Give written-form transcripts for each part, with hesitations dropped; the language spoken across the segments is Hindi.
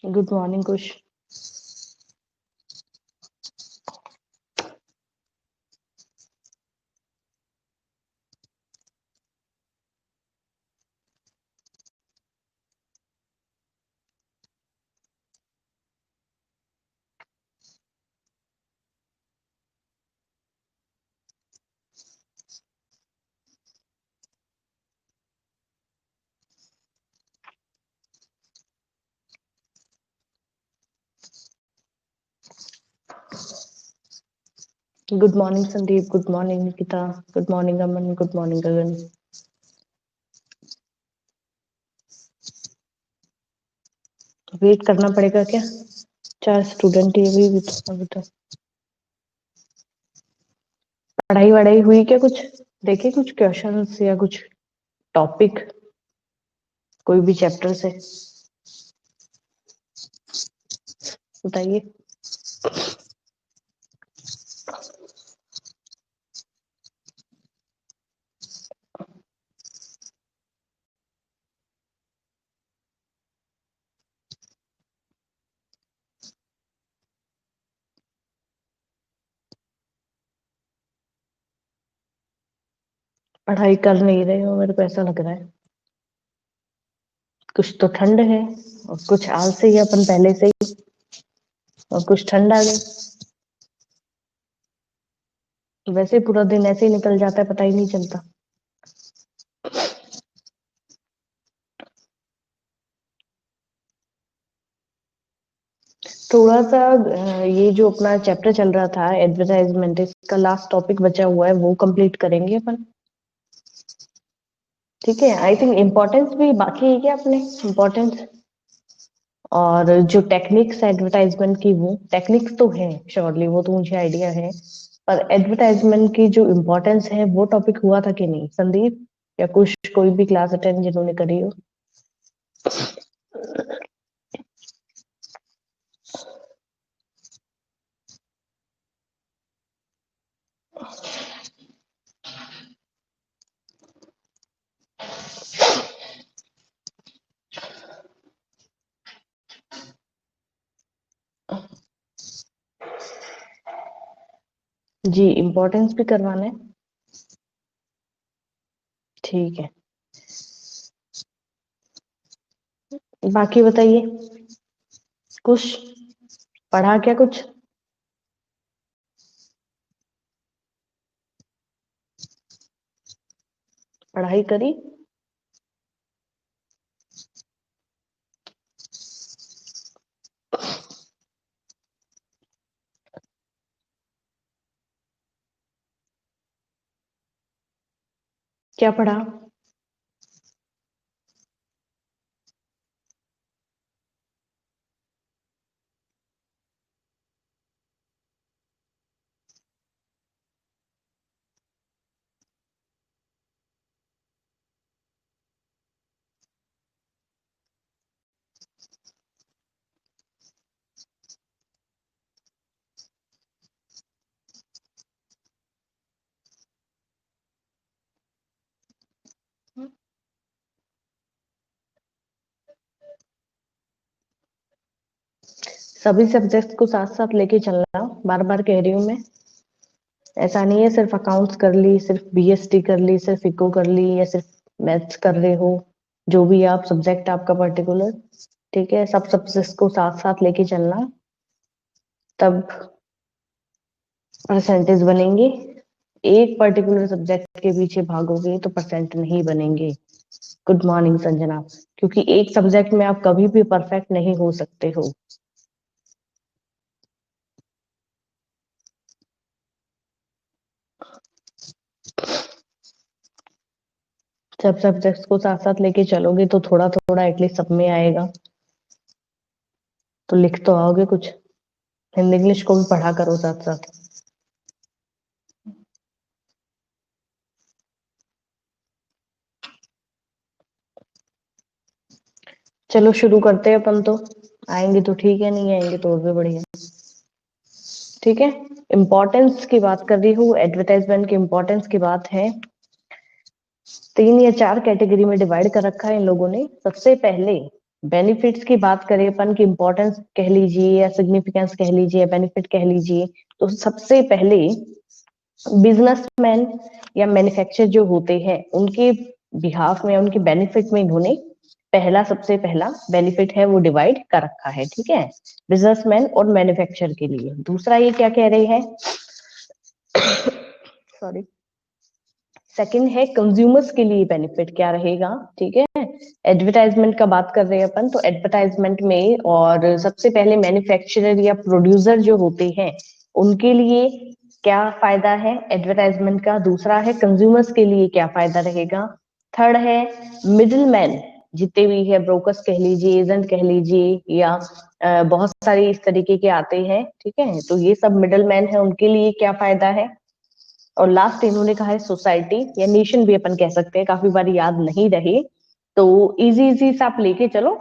Good morning Kush. Good morning Sandeep, good morning Nikita, good morning Aman, good morning Gagan. Wait करना पड़ेगा क्या? 4 स्टूडेंट ही अभी तो पढ़ाई वढ़ाई हुई क्या? कुछ देखे कुछ क्वेश्चंस या कुछ टॉपिक कोई भी चैप्टर से बताइए। पढ़ाई कर नहीं रहे हो, मेरे को ऐसा लग रहा है। कुछ तो ठंड है और कुछ आलसी है अपन पहले से ही, और कुछ ठंड आ गई। वैसे पूरा दिन ऐसे ही निकल जाता है, पता ही नहीं चलता। थोड़ा सा ये जो अपना चैप्टर चल रहा था एडवर्टाइजमेंट, इसका लास्ट टॉपिक बचा हुआ है, वो कंप्लीट करेंगे अपन। ठीक है। आई थिंक इम्पोर्टेंस भी बाकी है क्या अपने? इम्पोर्टेंस और जो टेक्निक्स एडवर्टाइजमेंट की, वो टेक्निक्स तो है श्योरली, वो तो मुझे आइडिया है। पर एडवर्टाइजमेंट की जो इम्पोर्टेंस है वो टॉपिक हुआ था कि नहीं संदीप, या कुछ कोई भी क्लास अटेंड जिन्होंने करी हो? जी, इम्पोर्टेंस भी करवाना है। ठीक है, बाकी बताइए। कुछ पढ़ा क्या कुछ? पढ़ाई करी? क्या पढ़ा? सभी सब्जेक्ट को साथ साथ लेके चलना, बार बार कह रही हूँ मैं। ऐसा नहीं है सिर्फ अकाउंट्स कर ली, सिर्फ बीएसटी कर ली, सिर्फ इको कर ली, या सिर्फ मैथ्स कर रहे हो, जो भी आप सब्जेक्ट आपका पर्टिकुलर। ठीक है, सब सब्जेक्ट को साथ साथ लेके चलना, तब परसेंटेज बनेंगे। एक पर्टिकुलर सब्जेक्ट के पीछे भागोगे तो परसेंट नहीं बनेंगे। Good morning Sanjana. क्योंकि एक सब्जेक्ट में आप कभी भी परफेक्ट नहीं हो सकते हो। सब सब्जेक्ट्स को साथ साथ लेके चलोगे तो थोड़ा थोड़ा एटलीस्ट सब में आएगा, तो लिख तो आओगे कुछ। हिंदी इंग्लिश को भी पढ़ा करो साथ साथ। चलो शुरू करते हैं अपन तो। आएंगे तो ठीक है, नहीं आएंगे तो और भी बढ़िया। ठीक है, इम्पोर्टेंस की बात कर रही हूँ, एडवर्टाइजमेंट की इम्पोर्टेंस की बात है। 3 या 4 कैटेगरी में डिवाइड कर रखा है इन लोगों ने। सबसे पहले बेनिफिट्स की बात करें अपन की इम्पोर्टेंस कह लीजिए या सिग्निफिकेंस कह लीजिए या बेनिफिट कह लीजिए, तो सबसे पहले बिजनेसमैन या मैन्युफैक्चरर जो होते हैं उनके बिहाफ में, उनके बेनिफिट में इन्होंने सबसे पहला बेनिफिट है वो डिवाइड कर रखा है, ठीक है, बिजनेसमैन और मैन्युफैक्चरर के लिए। दूसरा ये क्या कह रहे हैं, सॉरी, सेकंड है कंज्यूमर्स के लिए बेनिफिट क्या रहेगा, ठीक है। एडवर्टाइजमेंट का बात कर रहे हैं अपन, तो एडवर्टाइजमेंट में और सबसे पहले मैन्युफैक्चरर या प्रोड्यूसर जो होते हैं उनके लिए क्या फायदा है एडवर्टाइजमेंट का। दूसरा है कंज्यूमर्स के लिए क्या फायदा रहेगा। थर्ड है मिडिल मैन, जितने भी है ब्रोकर्स कह लीजिए, एजेंट कह लीजिए, या बहुत सारे इस तरीके के आते हैं, ठीक है, तो ये सब मिडिल मैन है, उनके लिए क्या फायदा है। और लास्ट इन्होंने कहा है सोसाइटी या नेशन भी अपन कह सकते हैं, काफी बार याद नहीं रहे, तो इजी इजी से आप लेके चलो।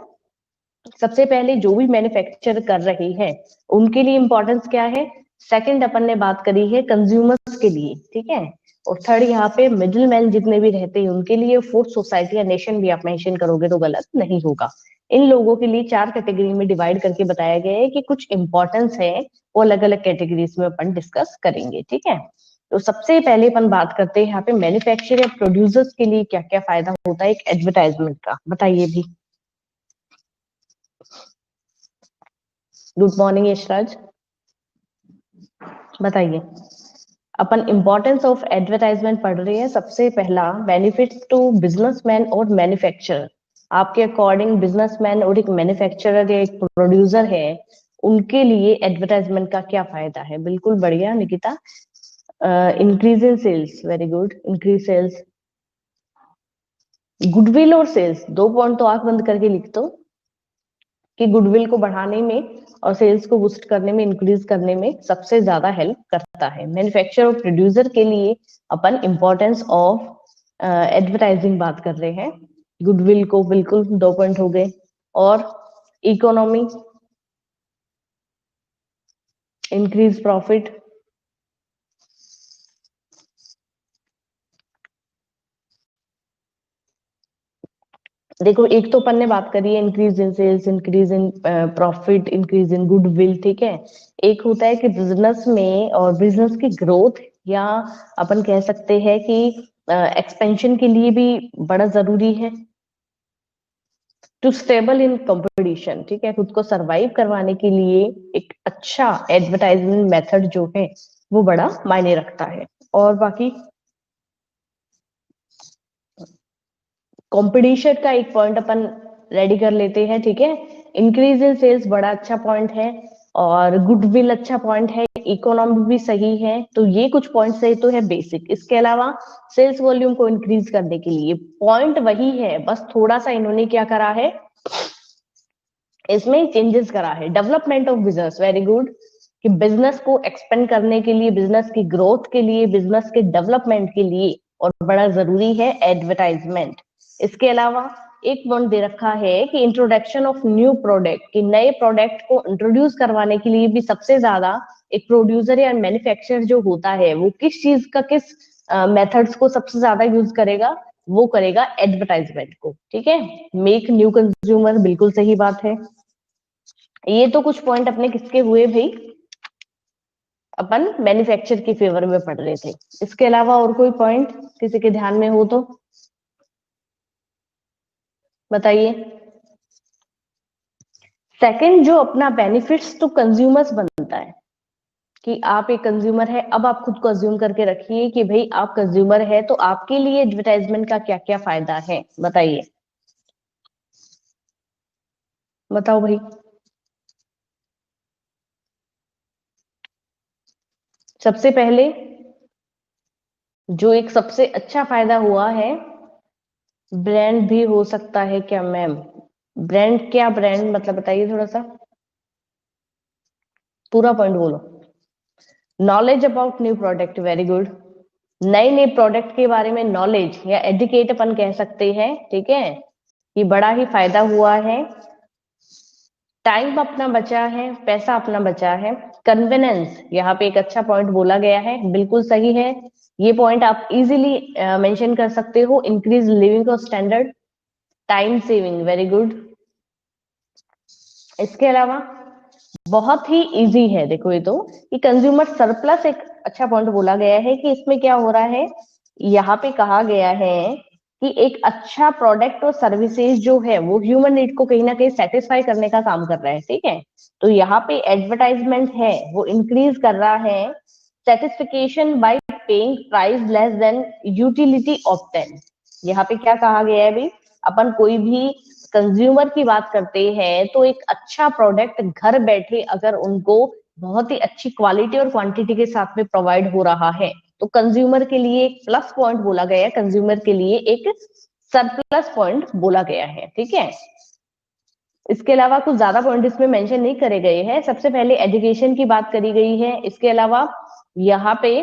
सबसे पहले जो भी मैन्युफैक्चर कर रहे हैं उनके लिए इंपॉर्टेंस क्या है। सेकंड अपन ने बात करी है कंज्यूमर्स के लिए, ठीक है, और थर्ड यहाँ पे मिडिल मैन जितने भी रहते हैं उनके लिए। फोर्थ सोसाइटी या नेशन भी आप मेंशन करोगे तो गलत नहीं होगा। इन लोगों के लिए 4 कैटेगरी में डिवाइड करके बताया गया है कि कुछ इंपॉर्टेंस है वो अलग अलग कैटेगरीज में अपन डिस्कस करेंगे, ठीक है। तो सबसे पहले अपन बात करते हैं यहाँ पे मैन्युफैक्चर या प्रोड्यूसर्स के लिए क्या क्या फायदा होता है एक एडवर्टाइजमेंट का, बताइए भी। गुड मॉर्निंग यशराज, बताइए। अपन इंपॉर्टेंस ऑफ एडवर्टाइजमेंट पढ़ रहे हैं। सबसे पहला बेनिफिट्स टू बिजनेसमैन और मैन्युफैक्चरर। आपके अकॉर्डिंग बिजनेसमैन और एक मैन्युफैक्चरर या एक प्रोड्यूसर है उनके लिए एडवर्टाइजमेंट का क्या फायदा है। बिल्कुल बढ़िया Nikita, increase in sales, very good, increase sales, goodwill और सेल्स, 2 पॉइंट तो आंख बंद करके लिख दो कि गुडविल को बढ़ाने में और सेल्स को बूस्ट करने में, इंक्रीज करने में सबसे ज्यादा हेल्प करता है। मैन्युफैक्चरर और प्रोड्यूसर के लिए अपन इंपॉर्टेंस ऑफ एडवर्टाइजिंग बात कर रहे हैं। गुडविल को बिल्कुल 2 पॉइंट हो गए। और इकोनॉमी, इंक्रीज प्रॉफिट, देखो एक तो अपन ने बात करी है increase in sales, increase in profit, increase in goodwill, ठीक है। एक होता है कि बिजनेस में और बिजनेस की ग्रोथ, या अपन कह सकते हैं कि एक्सपेंशन के लिए भी बड़ा जरूरी है। टू स्टेबल इन कंपटीशन, ठीक है, खुद को सरवाइव करवाने के लिए एक अच्छा एडवर्टाइजमेंट मेथड जो है वो बड़ा मायने रखता है। और बाकी कंपटीशन का एक पॉइंट अपन रेडी कर लेते हैं, ठीक है। इंक्रीज इन सेल्स बड़ा अच्छा पॉइंट है, और गुडविल अच्छा पॉइंट है, इकोनॉमी भी सही है, तो ये कुछ पॉइंट सही तो है बेसिक। इसके अलावा सेल्स वॉल्यूम को इंक्रीज करने के लिए पॉइंट वही है, बस थोड़ा सा इन्होंने क्या करा है, इसमें चेंजेस करा है। Development of business, very good, कि बिजनेस को एक्सपेंड करने के लिए, बिजनेस की ग्रोथ के लिए, बिजनेस के डेवलपमेंट के लिए और बड़ा जरूरी है एडवर्टाइजमेंट। इसके अलावा एक पॉइंट दे रखा है कि इंट्रोडक्शन ऑफ न्यू प्रोडक्ट, कि नए प्रोडक्ट को इंट्रोड्यूस करवाने के लिए भी सबसे ज्यादा एक प्रोड्यूसर या मैन्युफैक्चरर जो होता है वो किस चीज का, किस मेथड्स को सबसे ज्यादा यूज करेगा, वो करेगा एडवर्टाइजमेंट को, ठीक है। मेक न्यू कंज्यूमर, बिल्कुल सही बात है। ये तो कुछ पॉइंट अपने किसके हुए भाई, अपन मैन्युफैक्चर के फेवर में पढ़ रहे थे। इसके अलावा और कोई पॉइंट किसी के ध्यान में हो तो बताइए। सेकंड जो अपना बेनिफिट्स टू कंज्यूमर्स बनता है, कि आप एक कंज्यूमर है, अब आप खुद को अज्यूम करके रखिए कि भाई आप कंज्यूमर है, तो आपके लिए एडवर्टाइजमेंट का क्या क्या फायदा है, बताइए, बताओ भाई। सबसे पहले जो एक सबसे अच्छा फायदा हुआ है, ब्रांड भी हो सकता है क्या मैम। ब्रांड क्या, ब्रांड मतलब बताइए थोड़ा सा, पूरा पॉइंट बोलो। Knowledge about new product, very good, नए नए प्रोडक्ट के बारे में नॉलेज या एजुकेट अपन कह सकते हैं, ठीक है, ये बड़ा ही फायदा हुआ है। टाइम अपना बचा है, पैसा अपना बचा है। कन्वीनियंस, यहाँ पे एक अच्छा पॉइंट बोला गया है, बिल्कुल सही है। ये पॉइंट आप इजीली मेंशन कर सकते हो। Increase living standard, time saving, very good. इसके अलावा बहुत ही इजी है, देखो ये तो, कि कंज्यूमर सरप्लस एक अच्छा पॉइंट बोला गया है कि इसमें क्या हो रहा है, यहाँ पे कहा गया है कि एक अच्छा प्रोडक्ट और सर्विसेज जो है वो ह्यूमन नीड को कहीं ना कहीं सेटिस्फाई करने का काम कर रहा है, ठीक है। तो यहाँ पे एडवर्टाइजमेंट है वो इंक्रीज कर रहा है satisfaction bye paying price less than utility obtain. यहाँ पे क्या कहा गया है भाई, अपन कोई भी कंज्यूमर की बात करते हैं तो एक अच्छा प्रोडक्ट घर बैठे अगर उनको बहुत ही अच्छी क्वालिटी और क्वांटिटी के साथ में प्रोवाइड हो रहा है तो कंज्यूमर के लिए एक प्लस पॉइंट बोला गया है, कंज्यूमर के लिए एक सरप्लस पॉइंट बोला गया है, ठीक है। इसके अलावा कुछ ज्यादा पॉइंट इसमें मेंशन नहीं करे गए हैं। सबसे पहले एजुकेशन की बात करी गई है, इसके अलावा यहाँ पे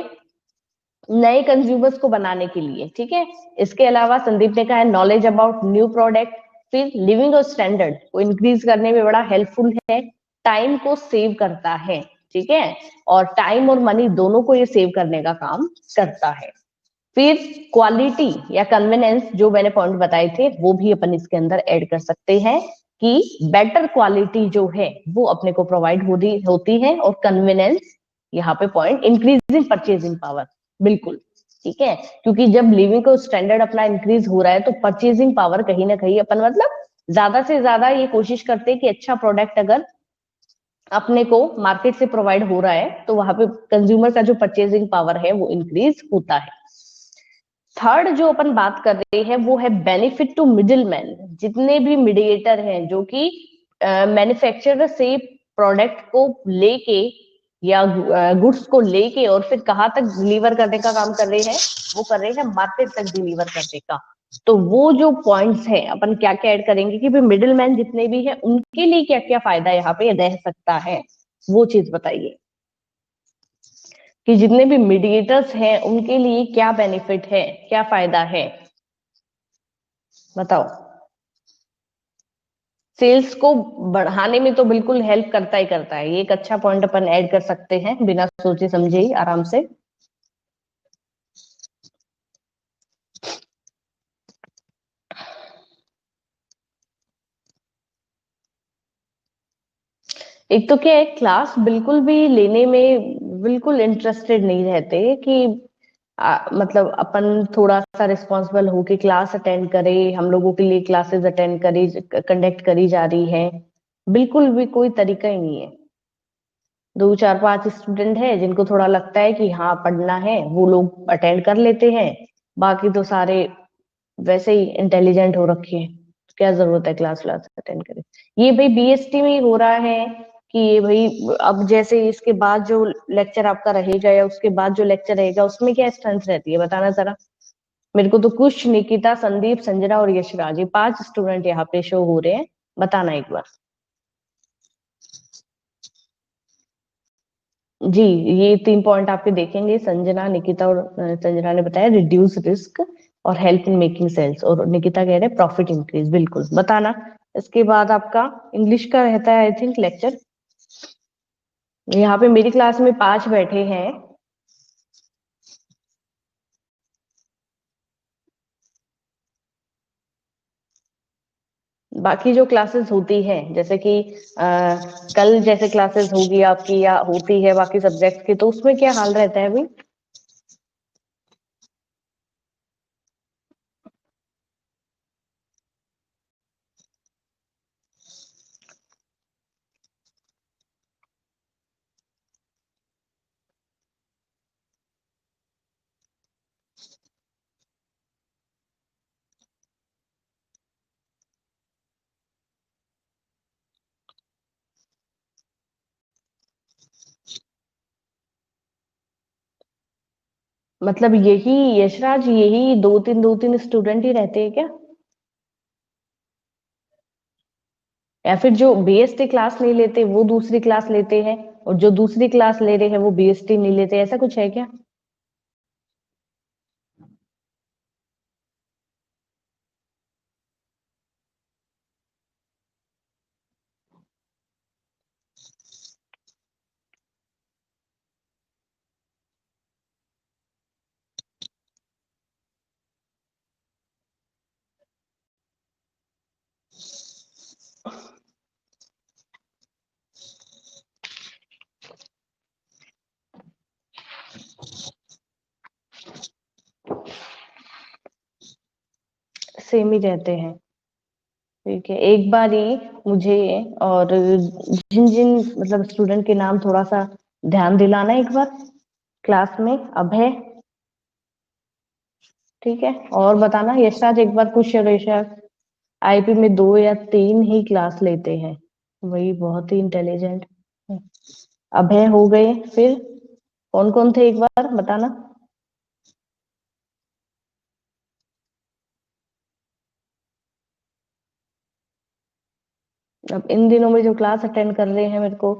नए कंज्यूमर्स को बनाने के लिए, ठीक है। इसके अलावा संदीप ने कहा है नॉलेज अबाउट न्यू प्रोडक्ट, फिर लिविंग और स्टैंडर्ड को इंक्रीज करने में बड़ा हेल्पफुल है, टाइम को सेव करता है, ठीक है, और टाइम और मनी दोनों को ये सेव करने का काम करता है। फिर क्वालिटी या कन्वीनियंस जो मैंने पॉइंट बताए थे वो भी अपन इसके अंदर ऐड कर सकते हैं कि बेटर क्वालिटी जो है वो अपने को प्रोवाइड होती है, और कन्वीनियंस यहाँ पे पॉइंट इंक्रीजिंग परचेजिंग पावर, बिल्कुल ठीक है, क्योंकि जब लिविंग को स्टैंडर्ड अपना इंक्रीज हो रहा है तो परचेजिंग पावर कहीं ना कहीं अपन मतलब ज्यादा से ज्यादा ये कोशिश करते हैं कि अच्छा प्रोडक्ट अगर अपने को मार्केट से प्रोवाइड हो रहा है तो वहां पे कंज्यूमर का जो परचेजिंग पावर है वो इंक्रीज होता है। थर्ड जो अपन बात कर रहे हैं वो है बेनिफिट टू मिडिल मैन, जितने भी मीडिएटर हैं जो कि मैन्युफैक्चरर से प्रोडक्ट को लेके या गुड्स को लेके और फिर कहाँ तक डिलीवर करने का काम कर रहे हैं, वो कर रहे हैं मार्केट तक डिलीवर करने का। तो वो जो पॉइंट्स हैं अपन क्या क्या ऐड करेंगे कि भाई मिडिल मैन जितने भी हैं उनके लिए क्या क्या फायदा यहाँ पे रह सकता है, वो चीज बताइए कि जितने भी मीडिएटर्स हैं उनके लिए क्या बेनिफिट है, क्या फायदा है, बताओ। सेल्स को बढ़ाने में तो बिल्कुल हेल्प करता ही करता है, ये एक अच्छा पॉइंट अपन ऐड कर सकते हैं बिना सोचे समझे ही आराम से। एक तो क्या है, क्लास बिल्कुल भी लेने में बिल्कुल इंटरेस्टेड नहीं रहते कि मतलब अपन थोड़ा सा रिस्पॉन्सिबल होके क्लास अटेंड करें, हम लोगों के लिए क्लासेस अटेंड करी कंडक्ट करी जा रही है, बिल्कुल भी कोई तरीका ही नहीं है। दो चार पांच स्टूडेंट है जिनको थोड़ा लगता है कि हाँ पढ़ना है वो लोग अटेंड कर लेते हैं, बाकी तो सारे वैसे ही इंटेलिजेंट हो रखे हैं, क्या जरूरत है क्लास क्लास अटेंड करें। ये भाई बीएसटी में ही हो रहा है कि ये भाई अब जैसे इसके बाद जो लेक्चर आपका रहेगा या उसके बाद जो लेक्चर रहेगा उसमें क्या स्ट्रेंथ रहती है बताना जरा मेरे को। तो कुश, निकिता, संदीप, संजना और यशराज, ये पांच स्टूडेंट यहाँ पे शो हो रहे हैं, बताना एक बार। जी, ये तीन पॉइंट आपके देखेंगे, संजना, निकिता और संजना ने बताया रिड्यूस रिस्क और हेल्प इन मेकिंग सेल्स, और निकिता कह रहे हैं प्रॉफिट इंक्रीज, बिल्कुल बताना। इसके बाद आपका इंग्लिश का रहता है आई थिंक लेक्चर। यहाँ पे मेरी क्लास में पांच बैठे हैं, बाकी जो क्लासेस होती है जैसे कि कल जैसे क्लासेस होगी आपकी या होती है बाकी सब्जेक्ट की, तो उसमें क्या हाल रहता है भाई। मतलब यही यशराज, यही दो तीन स्टूडेंट ही रहते हैं क्या, या फिर जो बीएसटी क्लास नहीं लेते वो दूसरी क्लास लेते हैं और जो दूसरी क्लास ले रहे हैं वो बीएसटी नहीं लेते, ऐसा कुछ है क्या। सेम ही रहते हैं। ठीक है, एक बार ही मुझे और जिन जिन मतलब स्टूडेंट के नाम थोड़ा सा ध्यान दिलाना एक बार क्लास में। अभय, ठीक है, और बताना यशराज एक बार कुछ। यशराज आईपी में 2 या 3 ही क्लास लेते हैं, वही बहुत ही इंटेलिजेंट। अभय हो गए, फिर कौन कौन थे एक बार बताना। अब इन दिनों में जो क्लास अटेंड कर रहे हैं मेरे को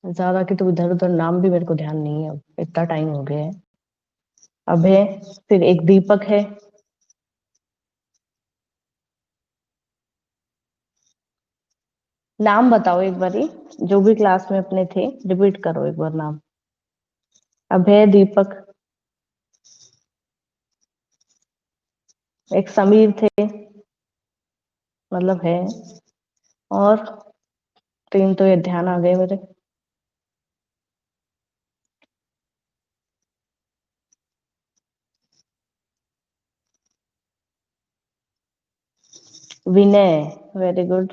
ज्यादा के तो इधर उधर नाम भी मेरे को ध्यान नहीं है, अब इतना टाइम हो गया है। अभय, फिर एक दीपक है। नाम बताओ एक बारी, जो भी क्लास में अपने थे रिपीट करो एक बार नाम। अभय, दीपक, एक समीर थे, मतलब है, और 3 तो ये ध्यान आ गए मेरे। विनय, वेरी गुड।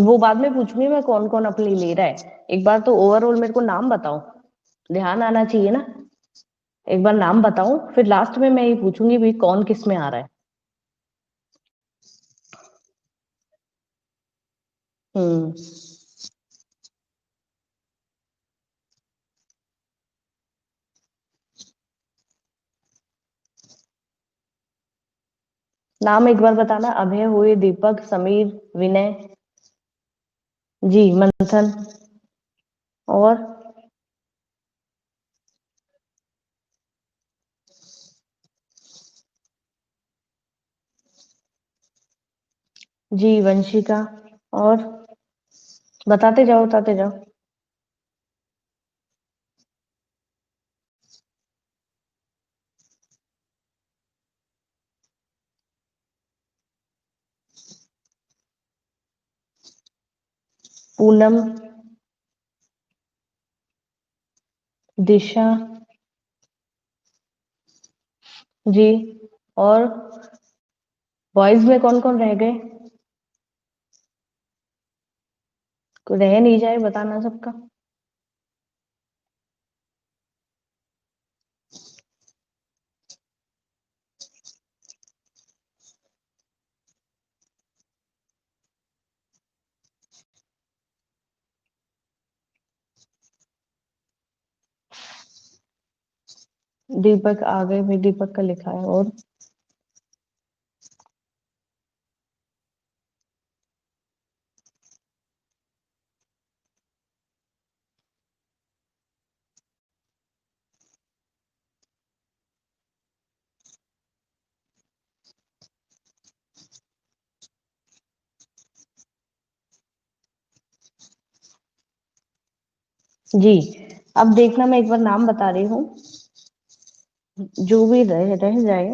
वो बाद में पूछूंगी मैं कौन कौन अपनी ले रहा है, एक बार तो ओवरऑल मेरे को नाम बताओ, ध्यान आना चाहिए ना। एक बार नाम बताओ, फिर लास्ट में मैं ये पूछूंगी भाई कौन किस में आ रहा है। हम्म। नाम एक बार बताना। अभय हुए, दीपक, समीर, विनय, जी मंथन, और जी वंशिका, और बताते जाओ बताते जाओ। पूनम, दिशा, जी, और बॉयज में कौन कौन रह गए, कोई रह नहीं जाए बताना सबका। दीपक आ गए भाई, दीपक का लिखा है, और जी। अब देखना मैं एक बार नाम बता रही हूँ, जो भी रह जाए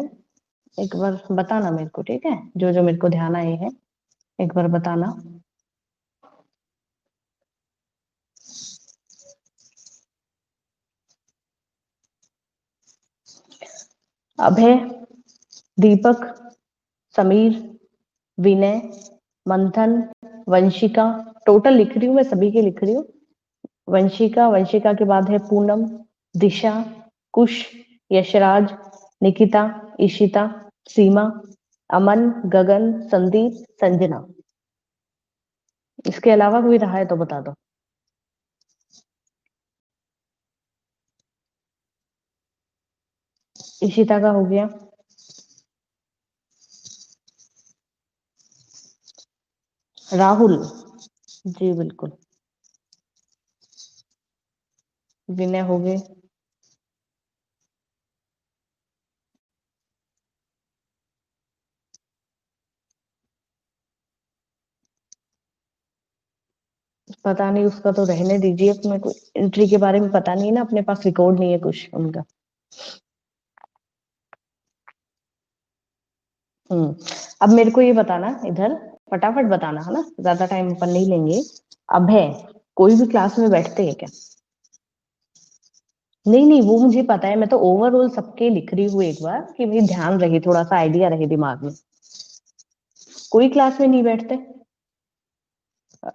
एक बार बताना मेरे को, ठीक है, जो जो मेरे को ध्यान आए हैं एक बार बताना। अभय, दीपक, समीर, विनय, मंथन, वंशिका, टोटल लिख रही हूँ मैं, सभी के लिख रही हूँ। वंशिका, वंशिका के बाद है पूनम, दिशा, कुश, यशराज, निकिता, ईशिता, सीमा, अमन, गगन, संदीप, संजना। इसके अलावा कोई रहा है तो बता दो। ईशिता का हो गया। राहुल, जी बिल्कुल। विनय हो गए। पता नहीं, उसका तो रहने दीजिए, अपने को एंट्री के बारे में पता नहीं है ना, अपने पास रिकॉर्ड नहीं है कुछ उनका। अब मेरे को ये बताना इधर, फटाफट बताना है ना, ज्यादा टाइम अपन नहीं लेंगे। अभय कोई भी क्लास में बैठते हैं क्या? नहीं नहीं, वो मुझे पता है, मैं तो ओवरऑल सबके लिख रही हूँ एक बार कि भाई ध्यान रहे, थोड़ा सा आइडिया रहे दिमाग में। कोई क्लास में नहीं बैठते?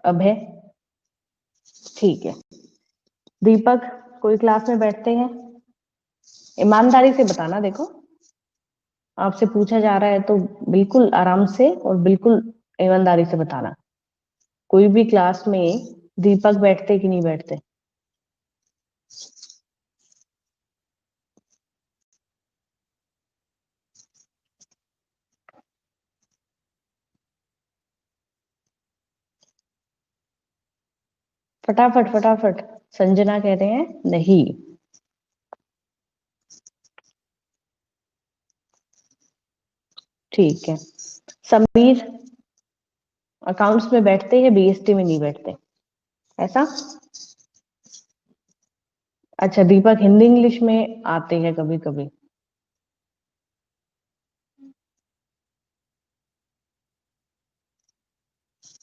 अभय, ठीक है। दीपक कोई क्लास में बैठते हैं? ईमानदारी से बताना, देखो आपसे पूछा जा रहा है तो बिल्कुल आराम से और बिल्कुल ईमानदारी से बताना। कोई भी क्लास में दीपक बैठते कि नहीं बैठते? फटाफट फटाफट। संजना कह रहे हैं नहीं। ठीक है। समीर अकाउंट्स में बैठते हैं, बीएसटी में नहीं बैठते, ऐसा? अच्छा, दीपक हिंदी इंग्लिश में आते हैं कभी कभी।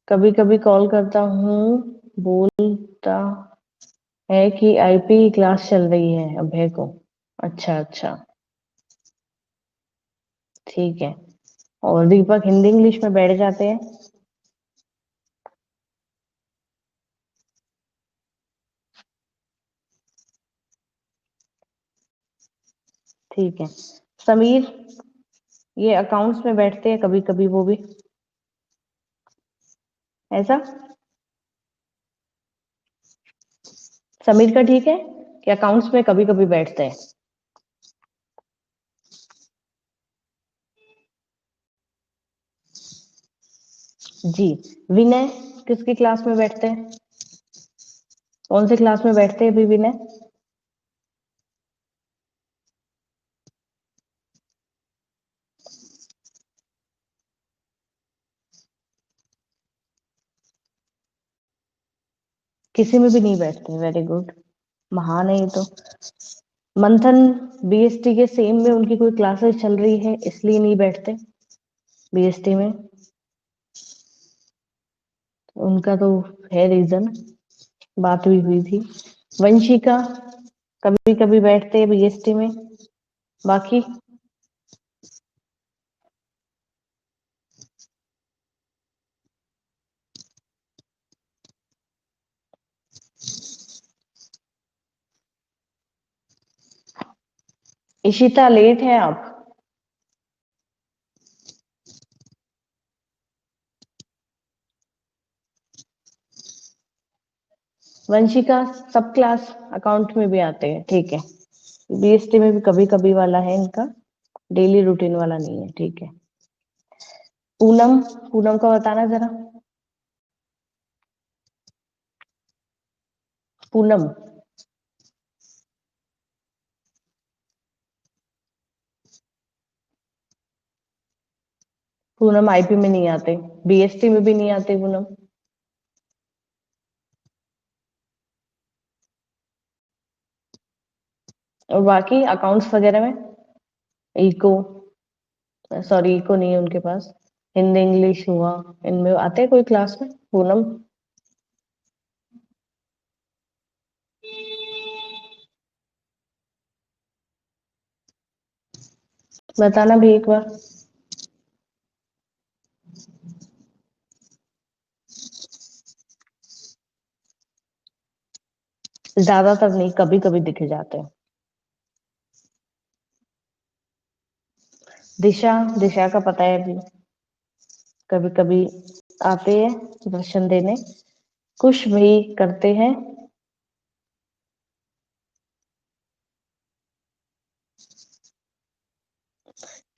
कभी कभी कॉल करता हूँ, बोलता है कि आईपी की क्लास चल रही है अभय को। अच्छा अच्छा, ठीक है। और दीपक हिंदी इंग्लिश में बैठ जाते हैं? ठीक है। समीर ये अकाउंट्स में बैठते हैं कभी कभी वो भी, ऐसा? समीर का ठीक है कि अकाउंट्स में कभी कभी बैठते हैं? जी। विनय किसकी क्लास में बैठते हैं? कौन सी क्लास में बैठते हैं अभी विनय? किसी में भी नहीं बैठते, वेरी गुड, महान है ये तो। मंथन बीएसटी के सेम में उनकी कोई क्लासेस चल रही है इसलिए नहीं बैठते बीएसटी में, उनका तो है रीजन, बात भी हुई थी। वंशिका कभी कभी बैठते हैं बीएसटी में, बाकी? इशिता लेट है आप? वंशिका सब क्लास अकाउंट में भी आते हैं, ठीक है। बीएसटी में भी कभी कभी वाला है इनका, डेली रूटीन वाला नहीं है, ठीक है। पूनम, पूनम का बताना जरा। पूनम, पूनम आईपी में नहीं आते, बीएसटी में भी नहीं आते पूनम। और बाकी अकाउंट्स वगैरह में? इको, सॉरी इको नहीं है उनके पास। हिंदी इंग्लिश हुआ, इनमें आते हैं कोई क्लास में पूनम? बताना भी एक बार। ज्यादातर नहीं, कभी कभी दिखे जाते हैं। दिशा, दिशा का पता है अभी, कभी कभी आते हैं दर्शन देने। कुछ भी करते हैं।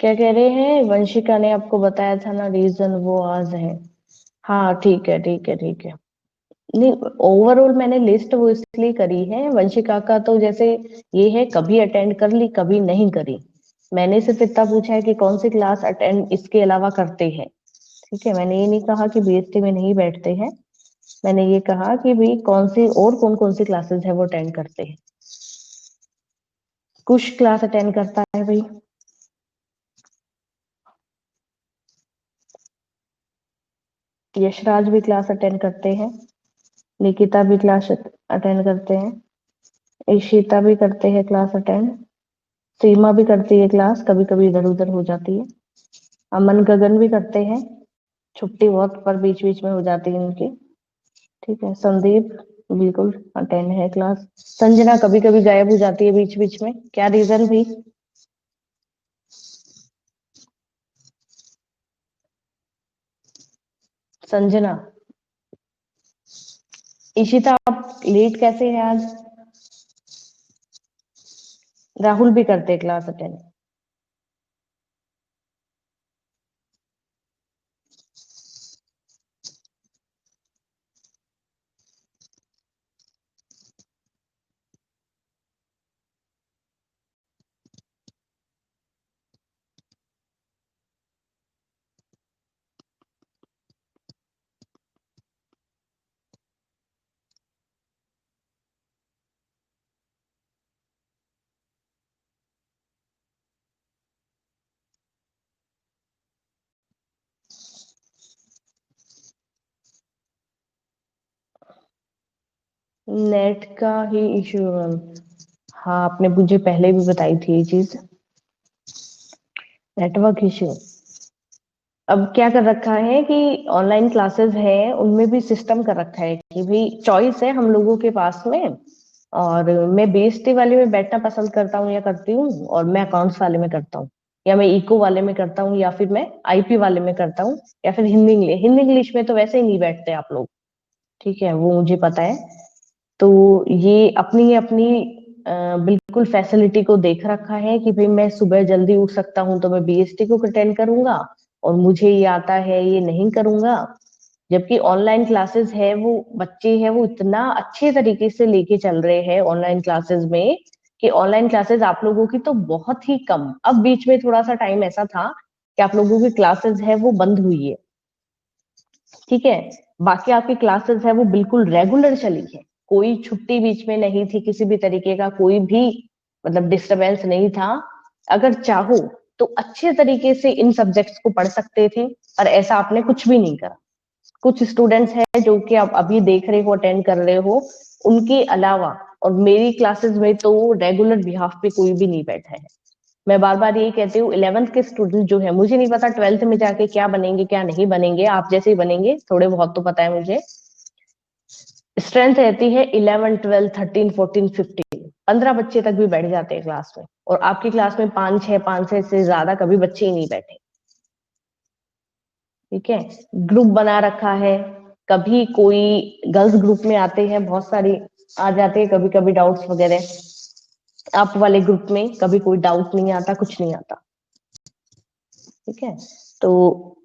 क्या कह रहे हैं? वंशिका ने आपको बताया था ना रीजन, वो आज है। हाँ ठीक है ठीक है ठीक है। नहीं, ओवरऑल मैंने लिस्ट वो इसलिए करी है, वंशिका का तो जैसे ये है, कभी अटेंड कर ली कभी नहीं करी। मैंने सिर्फ इतना पूछा है कि कौन सी क्लास अटेंड इसके अलावा करते हैं, ठीक है। मैंने ये नहीं कहा कि बीएसटी में नहीं बैठते हैं, मैंने ये कहा कि भाई कौन सी और कौन कौन सी क्लासेस है वो अटेंड करते हैं। कुछ क्लास अटेंड करता है भाई। यशराज भी क्लास अटेंड करते हैं, निकिता भी क्लास अटेंड करते हैं, ईशिता भी करते हैं क्लास अटेंड, सीमा भी करती है क्लास, कभी कभी इधर उधर हो जाती है, अमन गगन भी करते हैं, छुट्टी बहुत पर बीच बीच में हो जाती है उनकी। ठीक है, संदीप बिल्कुल अटेंड है क्लास। संजना कभी कभी गायब हो जाती है बीच बीच में, क्या रीजन भी? संजना। ईशिता आप लेट कैसे हैं आज? राहुल भी करते हैं क्लास अटेंड। नेट का ही इशू। हाँ, आपने मुझे पहले भी बताई थी ये चीज, नेटवर्क इशू। अब क्या कर रखा है कि ऑनलाइन क्लासेस है उनमें भी सिस्टम कर रखा है कि भाई चॉइस है हम लोगों के पास में, और मैं बीएसटी वाले में बैठना पसंद करता हूँ या करती हूँ, और मैं अकाउंट्स वाले में करता हूँ, या मैं इको वाले में करता हूँ, या फिर मैं आईपी वाले में करता हूँ, या फिर हिंदी इंग्लिश। हिंदी इंग्लिश में तो वैसे ही नहीं बैठते आप लोग, ठीक है, वो मुझे पता है। तो ये अपनी अपनी बिल्कुल फैसिलिटी को देख रखा है कि भाई मैं सुबह जल्दी उठ सकता हूँ तो मैं बीएसटी को अटेंड करूंगा, और मुझे ये आता है ये नहीं करूंगा। जबकि ऑनलाइन क्लासेस है वो बच्चे हैं वो इतना अच्छे तरीके से लेके चल रहे हैं ऑनलाइन क्लासेस में, कि ऑनलाइन क्लासेस आप लोगों की तो बहुत ही कम, अब बीच में थोड़ा सा टाइम ऐसा था कि आप लोगों की क्लासेस है वो बंद हुई है, ठीक है। बाकी आपकी क्लासेस है वो बिल्कुल रेगुलर चली है, कोई छुट्टी बीच में नहीं थी, किसी भी तरीके का कोई भी मतलब डिस्टरबेंस नहीं था। अगर चाहो तो अच्छे तरीके से इन सब्जेक्ट्स को पढ़ सकते थे, और ऐसा आपने कुछ भी नहीं करा। कुछ स्टूडेंट्स हैं जो कि आप अभी देख रहे हो अटेंड कर रहे हो, उनके अलावा और मेरी क्लासेस में तो रेगुलर बिहाफ पे कोई भी नहीं बैठा है। मैं बार बार यही कहती हूँ, 11th के स्टूडेंट जो है, मुझे नहीं पता 12th में जाके क्या बनेंगे क्या नहीं बनेंगे, आप जैसे ही बनेंगे, थोड़े बहुत तो पता है मुझे। स्ट्रेंथ रहती है 11 12 13 14 15, 15 बच्चे तक भी बैठ जाते हैं क्लास में, और आपकी क्लास में 5 6 से ज्यादा कभी बच्चे ही नहीं बैठे, ठीक है। ग्रुप बना रखा है, कभी कोई गर्ल्स ग्रुप में आते हैं बहुत सारी, आ जाते हैं कभी कभी डाउट्स वगैरह, आप वाले ग्रुप में कभी कोई डाउट नहीं आता, कुछ नहीं आता, ठीक है। तो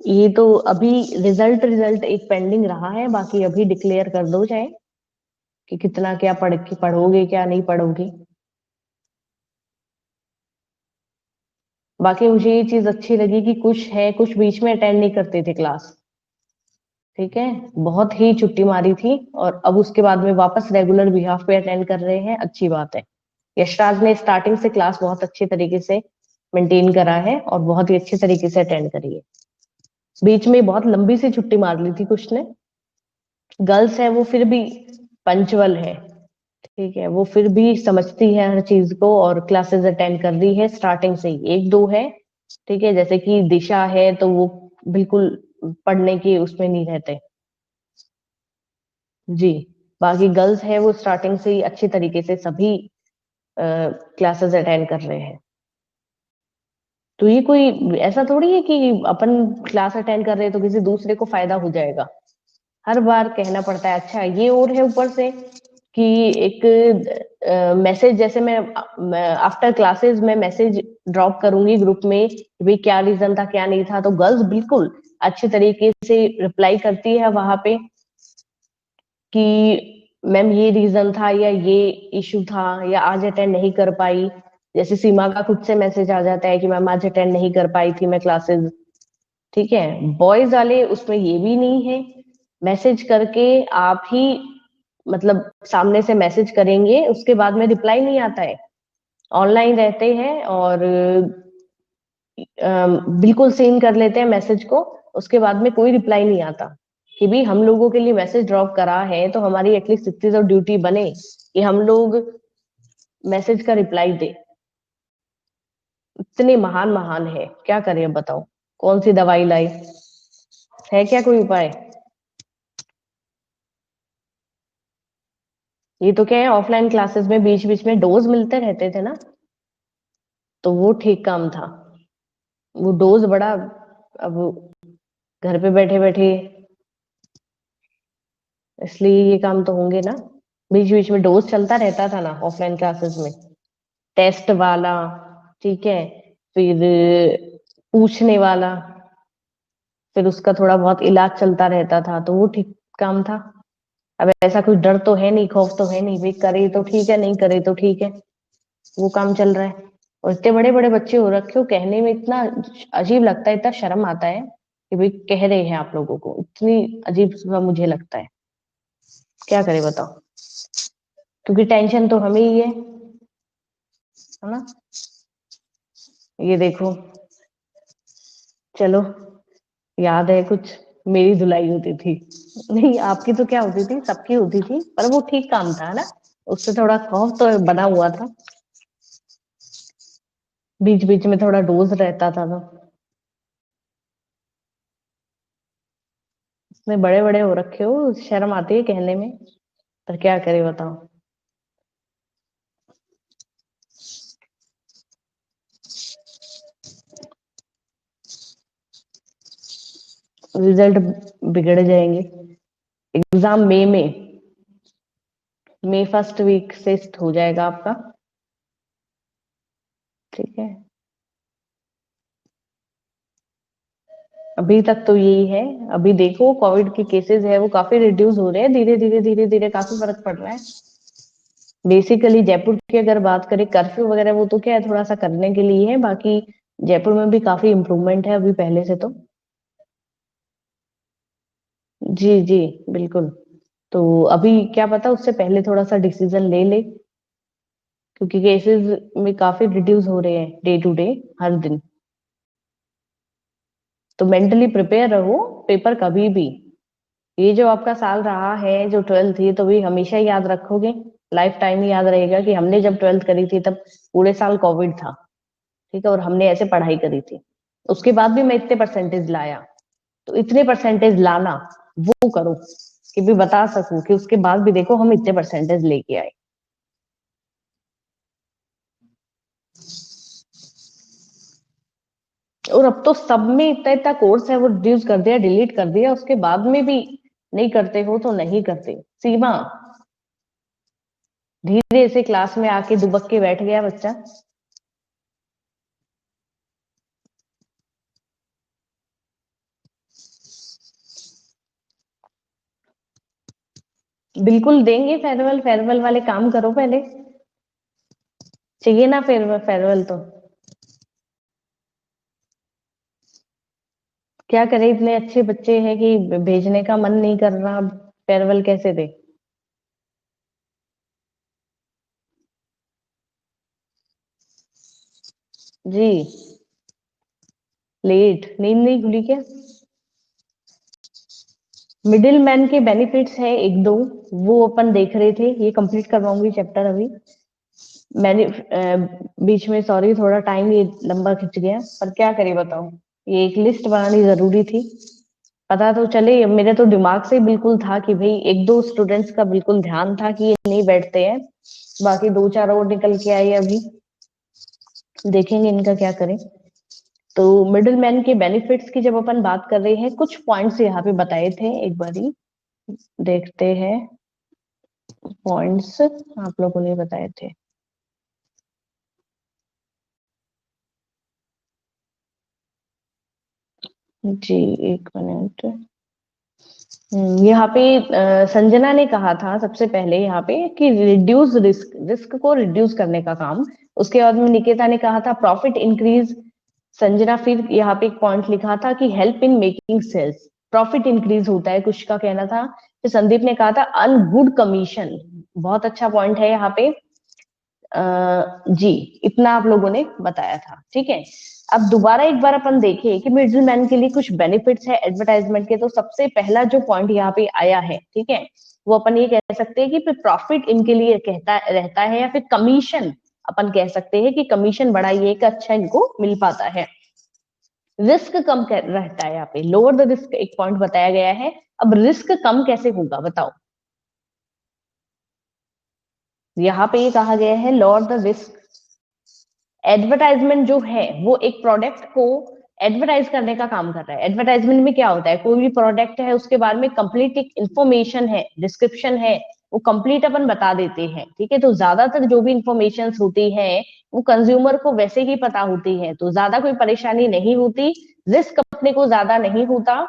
ये तो अभी रिजल्ट रिजल्ट एक पेंडिंग रहा है, बाकी अभी डिक्लेयर कर दो चाहे कि कितना क्या पढ़ोगे क्या नहीं पढ़ोगे। बाकी मुझे ये चीज अच्छी लगी कि कुछ है कुछ बीच में अटेंड नहीं करते थे क्लास, ठीक है, बहुत ही छुट्टी मारी थी, और अब उसके बाद में वापस रेगुलर बिहाफ पे अटेंड कर रहे हैं, अच्छी बात है। यशराज ने स्टार्टिंग से क्लास बहुत अच्छे तरीके से मेंटेन करा है और बहुत ही अच्छे तरीके से अटेंड करी है। बीच में बहुत लंबी सी छुट्टी मार ली थी कुछ ने, गर्ल्स है वो फिर भी पंचुअल है, ठीक है, वो फिर भी समझती है हर चीज को और क्लासेस अटेंड कर रही है स्टार्टिंग से ही, एक दो है, ठीक है, जैसे कि दिशा है तो वो बिल्कुल पढ़ने की उसमें नहीं रहते जी। बाकी गर्ल्स है वो स्टार्टिंग से ही अच्छे तरीके से सभी क्लासेस अटेंड कर रहे हैं। तो ये कोई ऐसा थोड़ी है कि अपन क्लास अटेंड कर रहे हैं तो किसी दूसरे को फायदा हो जाएगा, हर बार कहना पड़ता है। अच्छा ये और है ऊपर से कि एक मैसेज, जैसे मैं आफ्टर क्लासेस में मैसेज ड्रॉप करूंगी ग्रुप में कि भाई क्या रीजन था क्या नहीं था, तो गर्ल्स बिल्कुल अच्छे तरीके से रिप्लाई करती है वहां पे कि मैम ये रीजन था या ये इशू था या आज अटेंड नहीं कर पाई। जैसे सीमा का खुद से मैसेज आ जाता है कि मैम आज अटेंड नहीं कर पाई थी मैं क्लासेस, ठीक है। बॉयज वाले उसमें ये भी नहीं है, मैसेज करके आप ही मतलब सामने से मैसेज करेंगे उसके बाद में रिप्लाई नहीं आता है, ऑनलाइन रहते हैं और बिल्कुल सीन कर लेते हैं मैसेज को, उसके बाद में कोई रिप्लाई नहीं आता। कि भी हम लोगों के लिए मैसेज ड्रॉप करा है तो हमारी एटलीस्ट इतनी तो ड्यूटी बने कि हम लोग मैसेज का रिप्लाई दे। इतने महान महान है, क्या करें अब बताओ, कौन सी दवाई लाई, है क्या कोई उपाय? ये तो क्या है, ऑफलाइन क्लासेस में बीच बीच में डोज मिलते रहते थे ना, तो वो ठीक काम था। वो डोज बड़ा, अब घर पे बैठे बैठे, इसलिए ये काम तो होंगे ना। बीच बीच में डोज चलता रहता था ना ऑफलाइन क्लासेस में, टेस्ट वाला, ठीक है, फिर पूछने वाला, फिर उसका थोड़ा बहुत इलाज चलता रहता था, तो वो ठीक काम था। अब ऐसा कुछ डर तो है नहीं, खौफ तो है नहीं, भाई करे तो ठीक है, नहीं करे तो ठीक है, वो काम चल रहा है। और इतने बड़े बड़े बच्चे हो रखे हो, कहने में इतना अजीब लगता है, इतना शर्म आता है कि भाई कह रहे हैं आप लोगों को, इतनी अजीब सा मुझे लगता है। क्या करे बताओ, क्योंकि टेंशन तो हमें ही है ना। ये देखो, चलो, याद है कुछ, मेरी धुलाई होती थी, नहीं आपकी तो क्या होती थी, सबकी होती थी, पर वो ठीक काम था ना, उससे थोड़ा खौफ तो बना हुआ था, बीच बीच में थोड़ा डोज रहता था तो। इतने बड़े बड़े हो रखे हो, शर्म आती है कहने में, पर क्या करे बताओ। रिजल्ट बिगड़ जाएंगे। एग्जाम मई में, मई फर्स्ट वीक से हो जाएगा आपका, ठीक है। अभी तक तो यही है। अभी देखो कोविड के केसेस है वो काफी रिड्यूस हो रहे हैं, धीरे धीरे धीरे धीरे काफी फर्क पड़ रहा है। बेसिकली जयपुर की अगर बात करें, कर्फ्यू वगैरह वो तो क्या है, थोड़ा सा करने के लिए है, बाकी जयपुर में भी काफी इम्प्रूवमेंट है अभी पहले से तो। जी जी, बिल्कुल। तो अभी क्या पता उससे पहले थोड़ा सा डिसीजन ले ले, क्योंकि केसेस में काफी रिड्यूस हो रहे हैं डे टू डे, हर दिन। तो मेंटली प्रिपेयर रहो, पेपर कभी भी, ये जो आपका साल रहा है जो ट्वेल्थ, ये तो भी हमेशा ही याद रखोगे, लाइफ टाइम ही याद रहेगा कि हमने जब ट्वेल्थ करी थी तब पूरे साल कोविड था, ठीक है, और हमने ऐसे पढ़ाई करी थी, उसके बाद भी मैं इतने परसेंटेज लाया। तो इतने परसेंटेज लाना वो करो कि भी बता सकूं कि उसके बाद भी देखो हम इतने परसेंटेज लेके आए। और अब तो सब में इतना इतना कोर्स है, वो रिड्यूस कर दिया, डिलीट कर दिया, उसके बाद में भी नहीं करते हो तो नहीं करते, सीमा। धीरे से क्लास में आके दुबक के बैठ गया बच्चा। बिल्कुल देंगे फेयरवेल, फेयरवेल वाले काम करो पहले, चाहिए ना फेयरवेल, फेयरवेल तो। क्या करे, इतने अच्छे बच्चे हैं कि भेजने का मन नहीं कर रहा, फेयरवेल कैसे दे। जी, लेट, नींद नहीं खुली क्या? मिडिल मैन के बेनिफिट्स है एक दो, वो अपन देख रहे थे, ये कंप्लीट करवाऊंगी चैप्टर अभी। मैंने बीच में, सॉरी थोड़ा टाइम ये लंबा खिंच गया, पर क्या करे बताओ, ये एक लिस्ट बनानी जरूरी थी। पता तो चले, मेरे तो दिमाग से बिल्कुल था कि भाई एक दो स्टूडेंट्स का बिल्कुल ध्यान था कि ये नहीं बैठते हैं, बाकी दो चार और निकल के आए अभी, देखेंगे इनका क्या करें। तो मिडिल मैन के बेनिफिट्स की जब अपन बात कर रहे हैं, कुछ पॉइंट्स यहाँ पे बताए थे, एक बारी देखते हैं। पॉइंट्स आप लोगों ने बताए थे। जी, एक मिनट। यहाँ पे संजना ने कहा था सबसे पहले यहाँ पे कि रिड्यूस रिस्क, रिस्क को रिड्यूस करने का काम। उसके बाद में निकेता ने कहा था प्रॉफिट इंक्रीज। संजना फिर यहाँ पे एक पॉइंट लिखा था कि help in making sales, profit increase होता है, कुछ का कहना था। फिर संदीप ने कहा था अन गुड कमीशन, बहुत अच्छा पॉइंट है यहाँ पे। जी, इतना आप लोगों ने बताया था, ठीक है। अब दोबारा एक बार अपन देखें कि मिडिल मैन के लिए कुछ बेनिफिट्स है एडवर्टाइजमेंट के, तो सबसे पहला जो पॉइंट यहाँ पे आया है, ठीक है, वो अपन ये कह सकते हैं कि फिर प्रॉफिट इनके लिए कहता रहता है, या फिर कमीशन अपन कह सकते हैं कि कमीशन बड़ा ये एक अच्छा इनको मिल पाता है। रिस्क कम रहता है, यहाँ पे लोअर द रिस्क एक पॉइंट बताया गया है। अब रिस्क कम कैसे होगा बताओ, यहाँ पे ये कहा गया है लोअर द रिस्क। एडवर्टाइजमेंट जो है वो एक प्रोडक्ट को एडवर्टाइज करने का काम कर रहा है। एडवर्टाइजमेंट में क्या होता है, कोई भी प्रोडक्ट है उसके बारे में कंप्लीट एक इंफॉर्मेशन है, डिस्क्रिप्शन है, वो कंप्लीट अपन बता देते हैं, ठीक है। तो ज्यादातर जो भी इंफॉर्मेशन होती है वो कंज्यूमर को वैसे ही पता होती है, तो ज्यादा कोई परेशानी नहीं होती, रिस्क अपने को ज्यादा नहीं होता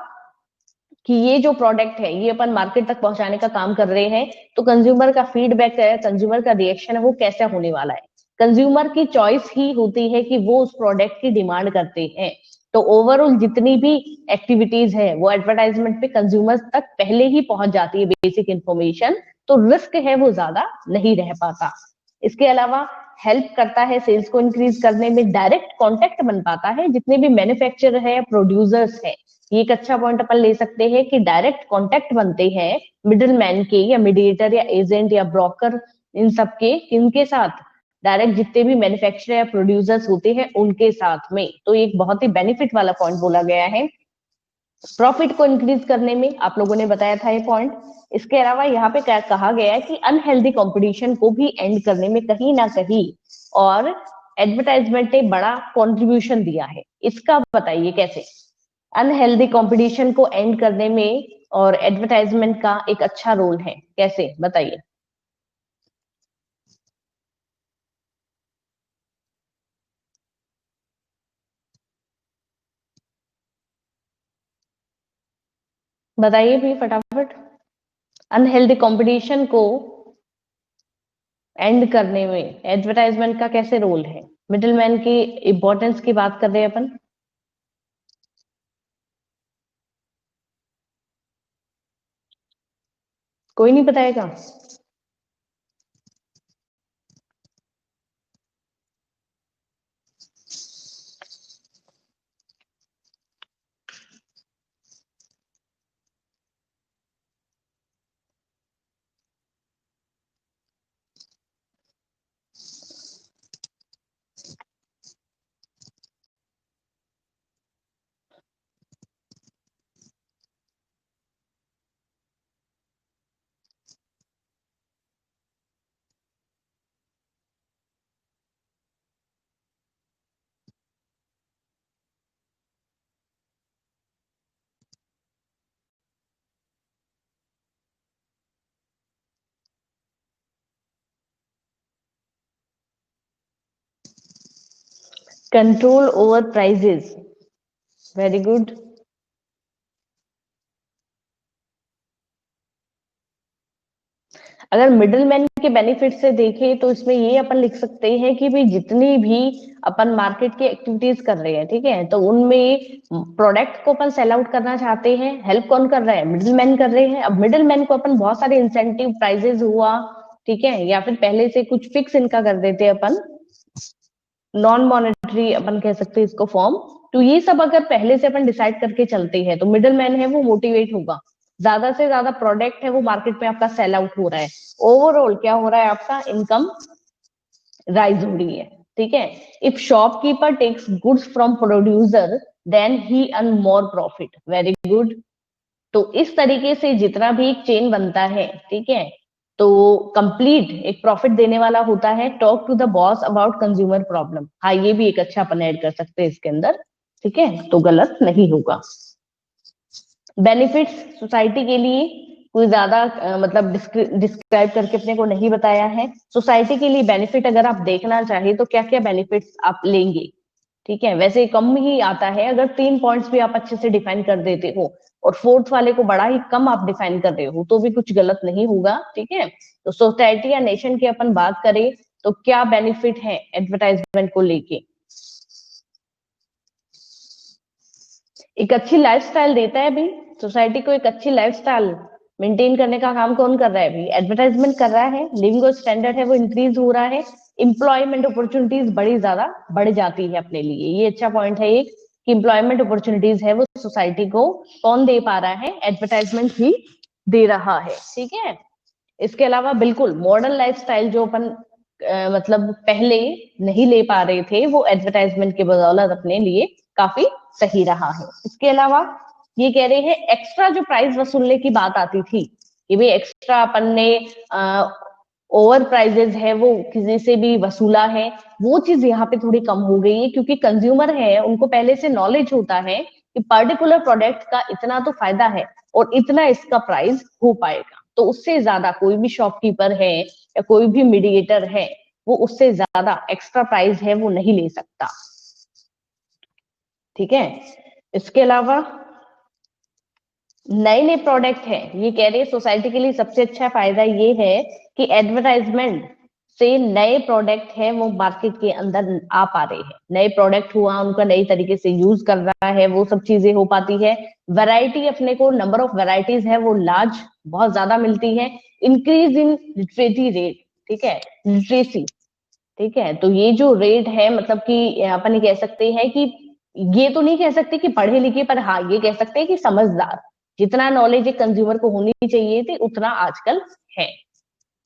कि ये जो प्रोडक्ट है ये अपन मार्केट तक पहुंचाने का काम कर रहे हैं, तो कंज्यूमर का फीडबैक है, कंज्यूमर का रिएक्शन है, वो कैसा होने वाला है। कंज्यूमर की चॉइस ही होती है कि वो उस प्रोडक्ट की डिमांड करते हैं। तो ओवरऑल जितनी भी एक्टिविटीज है वो एडवर्टाइजमेंट पे कंज्यूमर तक पहले ही पहुंच जाती है, बेसिक इंफॉर्मेशन, तो रिस्क है वो ज्यादा नहीं रह पाता। इसके अलावा हेल्प करता है सेल्स को इंक्रीज करने में, डायरेक्ट कॉन्टेक्ट बन पाता है जितने भी मैन्युफैक्चरर है, प्रोड्यूसर्स है, ये एक अच्छा पॉइंट अपन ले सकते हैं कि डायरेक्ट कांटेक्ट बनते हैं मिडिल मैन के, या मीडिएटर या एजेंट या ब्रोकर, इन सब के किनके साथ, डायरेक्ट जितने भी मैन्युफैक्चरर या प्रोड्यूसर्स होते हैं उनके साथ में। तो एक बहुत ही बेनिफिट वाला पॉइंट बोला गया है। प्रॉफिट को इंक्रीज करने में आप लोगों ने बताया था ये पॉइंट। इसके अलावा यहाँ पे क्या कहा गया है कि अनहेल्दी कंपटीशन को भी एंड करने में कहीं ना कहीं और एडवर्टाइजमेंट ने बड़ा कंट्रीब्यूशन दिया है। इसका बताइए कैसे अनहेल्दी कंपटीशन को एंड करने में और एडवर्टाइजमेंट का एक अच्छा रोल है, कैसे बताइए। बताइए भी फटाफट, अनहेल्दी कंपटीशन को एंड करने में एडवर्टाइजमेंट का कैसे रोल है, मिडिलमैन की इंपॉर्टेंस की बात कर रहे हैं अपन। कोई नहीं बताएगा। Control over prices, very good. अगर मिडिलमैन के बेनिफिट से देखें तो इसमें ये अपन लिख सकते हैं कि भाई जितनी भी अपन मार्केट की एक्टिविटीज कर रहे हैं, ठीक है, तो उनमें प्रोडक्ट को अपन सेल आउट करना चाहते हैं, हेल्प कौन कर रहा है, मिडिलमैन कर रहे हैं। अब मिडिलमैन को अपन बहुत सारे इंसेंटिव प्राइजेस हुआ, ठीक है, या फिर पहले से कुछ फिक्स इनका कर देते हैं अपन, नॉन मॉनेटरी अपन कह सकते हैं इसको फॉर्म। तो ये सब अगर पहले से अपन डिसाइड करके चलते हैं तो मिडिल मैन है वो मोटिवेट होगा, ज्यादा से ज्यादा प्रोडक्ट है वो मार्केट में आपका सेल आउट हो रहा है, ओवरऑल क्या हो रहा है, आपका इनकम राइज हो रही है, ठीक है। If shopkeeper takes goods from producer then he earn more profit, very good. तो इस तरीके से जितना भी एक चेन बनता है, ठीक है, तो कंप्लीट एक प्रॉफिट देने वाला होता है। Talk to the boss about consumer problem, हाँ ये भी एक अच्छा अपन ऐड कर सकते हैं इसके अंदर, ठीक है, तो गलत नहीं होगा। बेनिफिट्स सोसाइटी के लिए कोई ज्यादा मतलब डिस्क्राइब करके अपने को नहीं बताया है। सोसाइटी के लिए बेनिफिट अगर आप देखना चाहे तो क्या क्या बेनिफिट्स आप लेंगे, ठीक है, वैसे कम ही आता है, अगर 3 पॉइंट्स भी आप अच्छे से डिफाइन कर देते हो और फोर्थ वाले को बड़ा ही कम आप डिफाइन कर रहे हो तो भी कुछ गलत नहीं होगा, ठीक है। तो सोसाइटी या नेशन की अपन बात करें तो क्या बेनिफिट है एडवर्टाइजमेंट को लेके, एक अच्छी लाइफस्टाइल देता है भाई, सोसाइटी को एक अच्छी लाइफस्टाइल मेंटेन करने का काम कौन कर रहा है भाई, एडवर्टाइजमेंट कर रहा है, लिविंग स्टैंडर्ड है वो इंक्रीज हो रहा है, एम्प्लॉयमेंट अपॉर्चुनिटीज बड़ी ज्यादा बढ़ जाती है अपने लिए। ये अच्छा पॉइंट है एक, कि एम्प्लॉयमेंट अपॉर्चुनिटीज है वो सोसाइटी को कौन दे पा रहा है, एडवर्टाइजमेंट ही दे रहा है, ठीक है। इसके अलावा बिल्कुल मॉडर्न लाइफस्टाइल जो अपन मतलब पहले नहीं ले पा रहे थे, वो एडवर्टाइजमेंट के बदौलत अपने लिए काफी सही रहा है। इसके अलावा ये कह रहे हैं एक्स्ट्रा जो प्राइस वसूलने की बात आती थी कि भाई एक्स्ट्रा अपन ने ओवर प्राइजेस है वो किसी से भी वसूला है, वो चीज यहाँ पे थोड़ी कम हो गई है, क्योंकि कंज्यूमर है उनको पहले से नॉलेज होता है कि पर्टिकुलर प्रोडक्ट का इतना तो फायदा है और इतना इसका प्राइस हो पाएगा, तो उससे ज्यादा कोई भी शॉपकीपर है या कोई भी मीडिएटर है वो उससे ज्यादा एक्स्ट्रा प्राइस है वो नहीं ले सकता, ठीक है। इसके अलावा नए नए प्रोडक्ट है, ये कह रहे हैं सोसाइटी के लिए सबसे अच्छा फायदा ये है कि एडवर्टाइजमेंट से नए प्रोडक्ट है वो मार्केट के अंदर आ पा रहे हैं, नए प्रोडक्ट हुआ उनका नई तरीके से यूज कर रहा है, वो सब चीजें हो पाती है। वैरायटी अपने को नंबर ऑफ वैरायटीज है वो लार्ज बहुत ज्यादा मिलती है। इंक्रीज इन लिटरेसी रेट, ठीक है, लिटरेसी, ठीक है। तो ये जो रेट है मतलब कि अपन ये कह सकते हैं कि ये तो नहीं कह सकते कि पढ़े लिखे, पर हाँ ये कह सकते हैं कि समझदार, जितना नॉलेज एक कंज्यूमर को होनी चाहिए थी उतना आजकल है।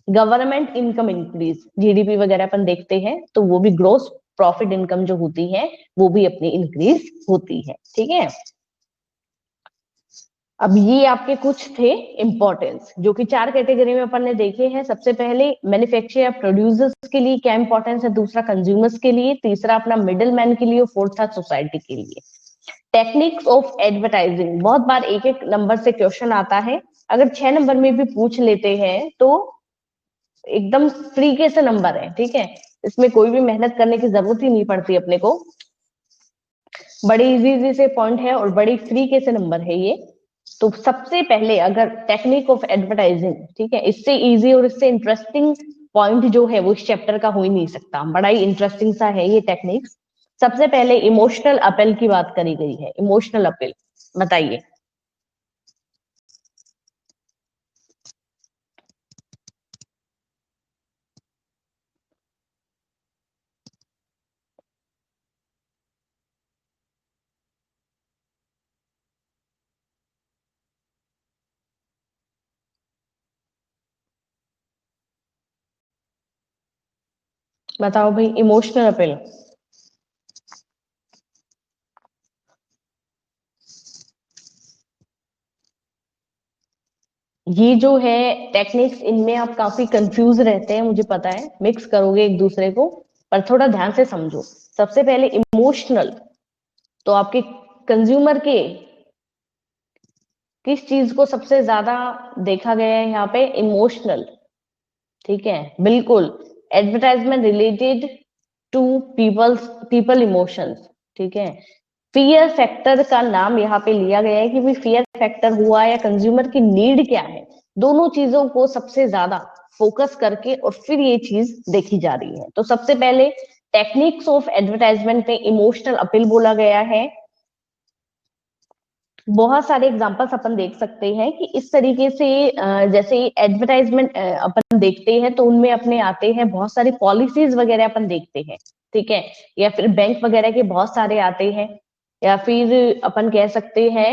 गवर्नमेंट इनकम इंक्रीज, जीडीपी वगैरह अपन देखते हैं तो वो भी ग्रोस प्रॉफिट इनकम जो होती है वो भी अपनी इंक्रीज होती है, ठीक है। अब ये आपके कुछ थे इंपॉर्टेंस, जो कि 4 कैटेगरी में अपन ने देखे हैं। सबसे पहले मैन्युफैक्चरर प्रोड्यूसर्स के लिए क्या इंपॉर्टेंस है, दूसरा कंज्यूमर्स के लिए, तीसरा अपना मिडिल मैन के लिए, और फोर्थ था सोसाइटी के लिए। टेक्निक्स ऑफ एडवर्टाइजिंग, बहुत बार एक एक नंबर से क्वेश्चन आता है, अगर 6 नंबर में भी पूछ लेते हैं तो एकदम फ्री के से नंबर है, ठीक है, इसमें कोई भी मेहनत करने की जरूरत ही नहीं पड़ती अपने को, बड़ी इजी से पॉइंट है और बड़ी फ्री के से नंबर है ये। तो सबसे पहले अगर टेक्निक ऑफ एडवर्टाइजिंग, ठीक है, इससे इजी और इससे इंटरेस्टिंग पॉइंट जो है वो इस चैप्टर का हो ही नहीं सकता, बड़ा ही इंटरेस्टिंग सा है ये टेक्निक्स। सबसे पहले इमोशनल अपील की बात करी गई है, इमोशनल अपील बताइए। बताओ भाई, इमोशनल अपील। ये जो है टेक्निक्स, इनमें आप काफी कंफ्यूज रहते हैं, मुझे पता है, मिक्स करोगे एक दूसरे को, पर थोड़ा ध्यान से समझो। सबसे पहले इमोशनल, तो आपके कंज्यूमर के किस चीज को सबसे ज्यादा देखा गया है यहाँ पे, इमोशनल, ठीक है, बिल्कुल। Advertisement related to people emotions, ठीक है। फियर फैक्टर का नाम यहाँ पे लिया गया है कि भाई फियर फैक्टर हुआ या कंज्यूमर की नीड क्या है, दोनों चीजों को सबसे ज्यादा फोकस करके और फिर ये चीज देखी जा रही है। तो सबसे पहले टेक्निक्स ऑफ एडवर्टाइजमेंट में इमोशनल अपील बोला गया है। बहुत सारे एग्जांपल्स अपन देख सकते हैं कि इस तरीके से जैसे एडवर्टाइजमेंट अपन देखते हैं तो उनमें अपने आते हैं बहुत सारी पॉलिसीज वगैरह अपन देखते हैं, ठीक है, या फिर बैंक वगैरह के बहुत सारे आते हैं, या फिर अपन कह सकते हैं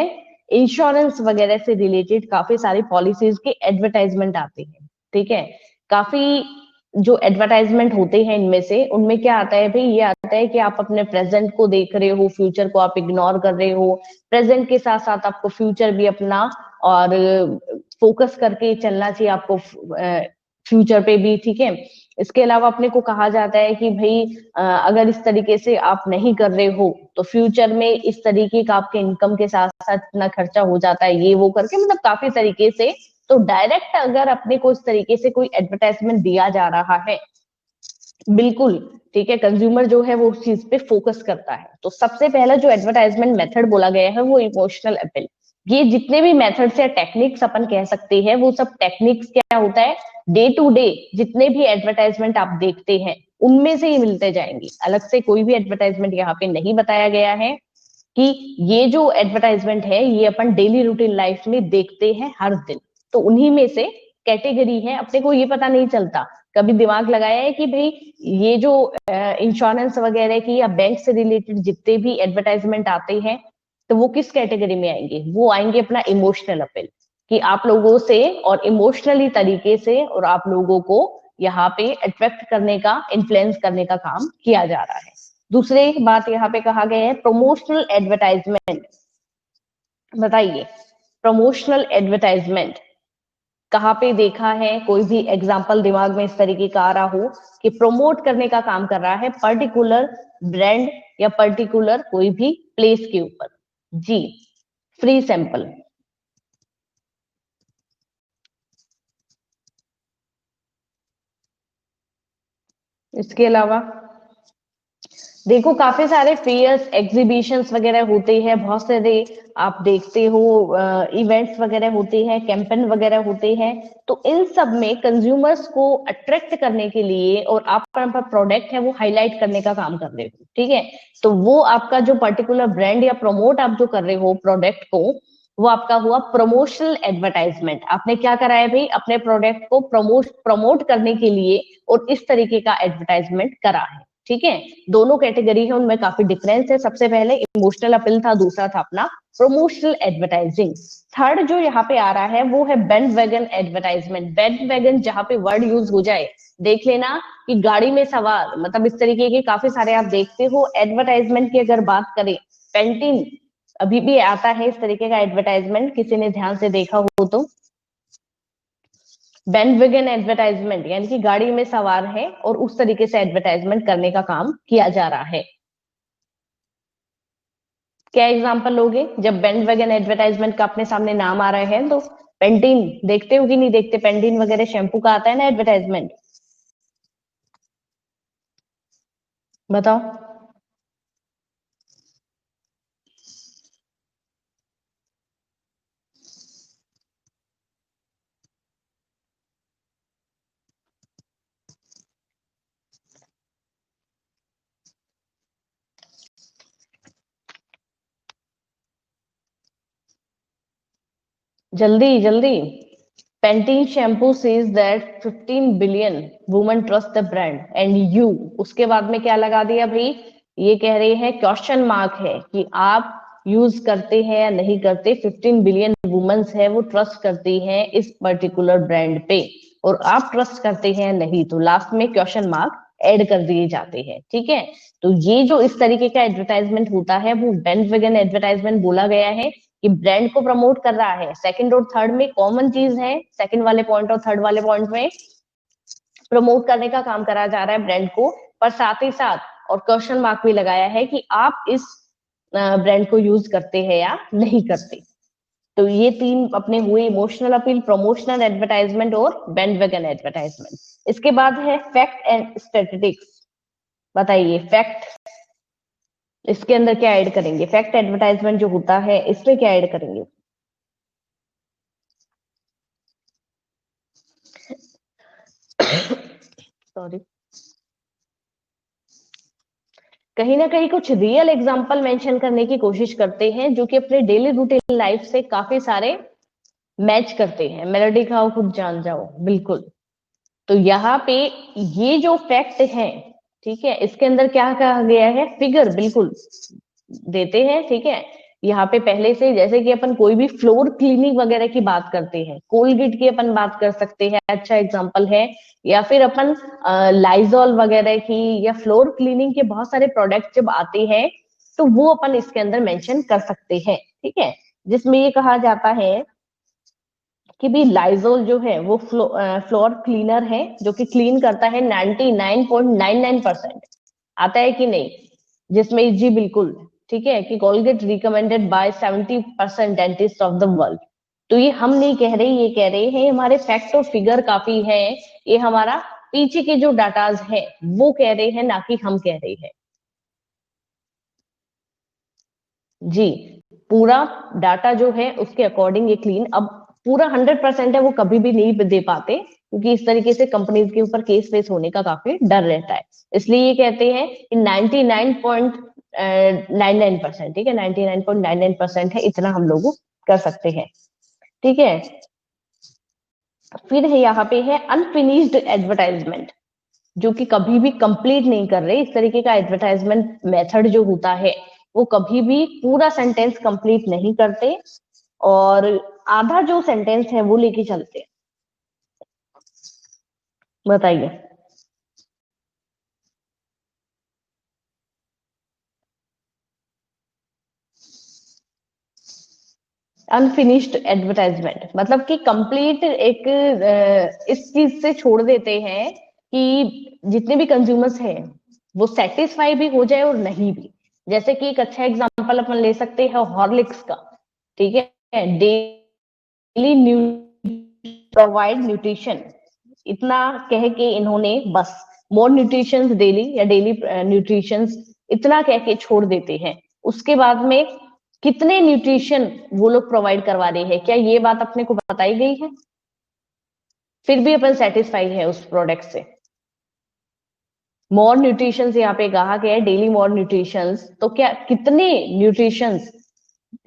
इंश्योरेंस वगैरह से रिलेटेड काफी सारी पॉलिसीज के एडवर्टाइजमेंट आते हैं, ठीक है। काफी जो एडवर्टाइजमेंट होते हैं इनमें से, उनमें क्या आता है भाई, ये आता है कि आप अपने प्रेजेंट को देख रहे हो, फ्यूचर को आप इग्नोर कर रहे हो, प्रेजेंट के साथ साथ आपको फ्यूचर भी अपना और फोकस करके चलना चाहिए आपको, फ्यूचर पे भी, ठीक है। इसके अलावा अपने को कहा जाता है कि भाई अगर इस तरीके से आप नहीं कर रहे हो तो फ्यूचर में इस तरीके का आपके इनकम के साथ साथ इतना खर्चा हो जाता है, ये वो करके, मतलब काफी तरीके से। तो डायरेक्ट अगर अपने को इस तरीके से कोई एडवर्टाइजमेंट दिया जा रहा है, बिल्कुल, ठीक है, कंज्यूमर जो है वो उस चीज पे फोकस करता है। तो सबसे पहला जो एडवर्टाइजमेंट मेथड बोला गया है वो इमोशनल अपील। ये जितने भी मेथड्स या टेक्निक्स अपन कह सकते हैं, वो सब टेक्निक्स क्या होता है, डे टू डे जितने भी एडवर्टाइजमेंट आप देखते हैं उनमें से ही मिलते जाएंगे, अलग से कोई भी एडवर्टाइजमेंट यहाँ पे नहीं बताया गया है कि ये जो एडवर्टाइजमेंट है ये अपन डेली रूटीन लाइफ में देखते हैं हर दिन। तो उन्हीं में से कैटेगरी है, अपने को ये पता नहीं चलता कभी दिमाग लगाया है कि भाई ये जो इंश्योरेंस वगैरह की या बैंक से रिलेटेड जितने भी एडवर्टाइजमेंट आते हैं तो वो किस कैटेगरी में आएंगे? वो आएंगे अपना इमोशनल अपील, कि आप लोगों से और इमोशनली तरीके से और आप लोगों को यहाँ पे अट्रैक्ट करने का, इन्फ्लुएंस करने का काम किया जा रहा है। दूसरी बात यहाँ पे कहा गया है प्रमोशनल एडवर्टाइजमेंट। बताइए प्रमोशनल एडवर्टाइजमेंट कहाँ पे देखा है? कोई भी एग्जाम्पल दिमाग में इस तरीके का आ रहा हो कि प्रमोट करने का काम कर रहा है पर्टिकुलर ब्रांड या पर्टिकुलर कोई भी प्लेस के ऊपर? जी, फ्री सैंपल। इसके अलावा देखो काफी सारे फेयर्स, एग्जीबिशंस वगैरह होते हैं, बहुत सारे आप देखते हो इवेंट्स वगैरह होते हैं, कैंपेन वगैरह होते हैं। तो इन सब में कंज्यूमर्स को अट्रैक्ट करने के लिए और आप पर प्रोडक्ट है वो हाईलाइट करने का काम कर रहे हो, ठीक है? तो वो आपका जो पर्टिकुलर ब्रांड या प्रमोट आप जो कर रहे हो प्रोडक्ट को, वो आपका हुआ प्रमोशनल एडवर्टाइजमेंट। आपने क्या करा है भाई? अपने प्रोडक्ट को प्रमोट करने के लिए और इस तरीके का एडवर्टाइजमेंट करा है, ठीक है? दोनों कैटेगरी है, उनमें काफी डिफरेंस है। सबसे पहले इमोशनल अपील था, दूसरा था अपना प्रमोशनल एडवर्टाइजिंग। थर्ड जो यहाँ पे आ रहा है वो है band wagon advertisement. Band wagon जहाँ पे वर्ड यूज हो जाए, देख लेना कि गाड़ी में सवार, मतलब इस तरीके के काफी सारे आप देखते हो एडवर्टाइजमेंट की। अगर बात करें पेंटिन, अभी भी आता है इस तरीके का एडवर्टाइजमेंट, किसी ने ध्यान से देखा हो तो। बैंडवैगन एडवर्टाइजमेंट यानी कि गाड़ी में सवार है और उस तरीके से एडवर्टाइजमेंट करने का काम किया जा रहा है। क्या एग्जांपल लोगे जब बैंडवैगन एडवर्टाइजमेंट का अपने सामने नाम आ रहा है? तो पेंटीन देखते हो कि नहीं देखते? पेंटीन वगैरह शैम्पू का आता है ना एडवर्टाइजमेंट, बताओ। जल्दी जल्दी। Pantene shampoo says that 15 billion women trust the brand and you. उसके बाद में क्या लगा दिया भाई? ये कह रहे हैं, क्वेश्चन मार्क है कि आप यूज करते हैं या नहीं करते। 15 बिलियन वुमेन्स है वो ट्रस्ट करती हैं इस पर्टिकुलर ब्रांड पे, और आप ट्रस्ट करते हैं या नहीं? तो लास्ट में क्वेश्चन मार्क ऐड कर दिए जाते हैं, ठीक है? तो ये जो इस तरीके का एडवर्टाइजमेंट होता है वो बैंडवैगन एडवर्टाइजमेंट बोला गया है कि ब्रांड को प्रमोट कर रहा है। सेकंड और थर्ड में कॉमन चीज है, सेकंड वाले पॉइंट और थर्ड वाले पॉइंट में प्रमोट करने का काम करा जा रहा है ब्रांड को, पर साथ ही साथ और क्वेश्चन मार्क भी लगाया है कि आप इस ब्रांड को यूज करते हैं या नहीं करते। तो ये तीन अपने हुए, इमोशनल अपील, प्रमोशनल एडवर्टाइजमेंट और बैंडवैगन एडवर्टाइजमेंट। इसके बाद है फैक्ट एंड स्टैटिस्टिक्स। बताइए फैक्ट, इसके अंदर क्या ऐड करेंगे? फैक्ट एडवर्टाइजमेंट जो होता है इसमें क्या ऐड करेंगे? सॉरी, कहीं ना कहीं कुछ रियल एग्जांपल मेंशन करने की कोशिश करते हैं जो कि अपने डेली रूटीन लाइफ से काफी सारे मैच करते हैं। मेलोडी खाओ खुद जान जाओ, बिल्कुल। तो यहाँ पे ये जो फैक्ट है, ठीक है, इसके अंदर क्या कहा गया है? फिगर बिल्कुल देते हैं, ठीक है? यहाँ पे पहले से, जैसे कि अपन कोई भी फ्लोर क्लीनिंग वगैरह की बात करते हैं, कोलगेट की अपन बात कर सकते हैं, अच्छा एग्जांपल है। या फिर अपन लाइजॉल वगैरह की या फ्लोर क्लीनिंग के बहुत सारे प्रोडक्ट जब आते हैं तो वो अपन इसके अंदर मेंशन कर सकते हैं, ठीक है? जिसमें ये कहा जाता है कि भी लाइजोल जो है वो फ्लोर क्लीनर है जो कि क्लीन करता है 99.99%। आता है कि नहीं? जिसमें जी बिल्कुल, ठीक है, कि Colgate recommended by 70% dentist of the world. तो ये हम नहीं कह रहे, ये कह रहे हैं हमारे फैक्ट और फिगर काफी है। ये हमारा पीछे के जो डाटाज है वो कह रहे हैं, ना कि हम कह रहे हैं। जी, पूरा डाटा जो है उसके अकॉर्डिंग ये क्लीन। अब पूरा 100% है वो कभी भी नहीं दे पाते, क्योंकि इस तरीके से कंपनीज के ऊपर केस फेस होने का काफी डर रहता है। इसलिए ये कहते हैं कि 99.99%, ठीक है, 99.99% है, इतना हम लोग कर सकते हैं, ठीक है? फिर है यहाँ पे है अनफिनिश्ड एडवर्टाइजमेंट, जो कि कभी भी कंप्लीट नहीं कर रहे। इस तरीके का एडवर्टाइजमेंट मेथड जो होता है वो कभी भी पूरा सेंटेंस कंप्लीट नहीं करते और आधा जो सेंटेंस है वो लेके चलते हैं। बताइए। अनफिनिश्ड एडवर्टाइजमेंट मतलब कि कंप्लीट एक इस चीज से छोड़ देते हैं कि जितने भी कंज्यूमर्स हैं वो सेटिस्फाई भी हो जाए और नहीं भी। जैसे कि एक अच्छा एग्जांपल अपन ले सकते हैं हॉर्लिक्स का, ठीक है। डेली प्रोवाइड न्यूट्रिशन, इतना कह के इन्होंने बस मोर न्यूट्रिशन डेली या डेली न्यूट्रिशन इतना कह के छोड़ देते हैं। उसके बाद में कितने न्यूट्रिशन वो लोग प्रोवाइड करवा रहे हैं, क्या ये बात अपने को बताई गई है? फिर भी अपन सेटिस्फाई है उस प्रोडक्ट से। मोर न्यूट्रिशन यहाँ पे कहा गया है, डेली मोर न्यूट्रिशन, तो क्या कितने न्यूट्रिशन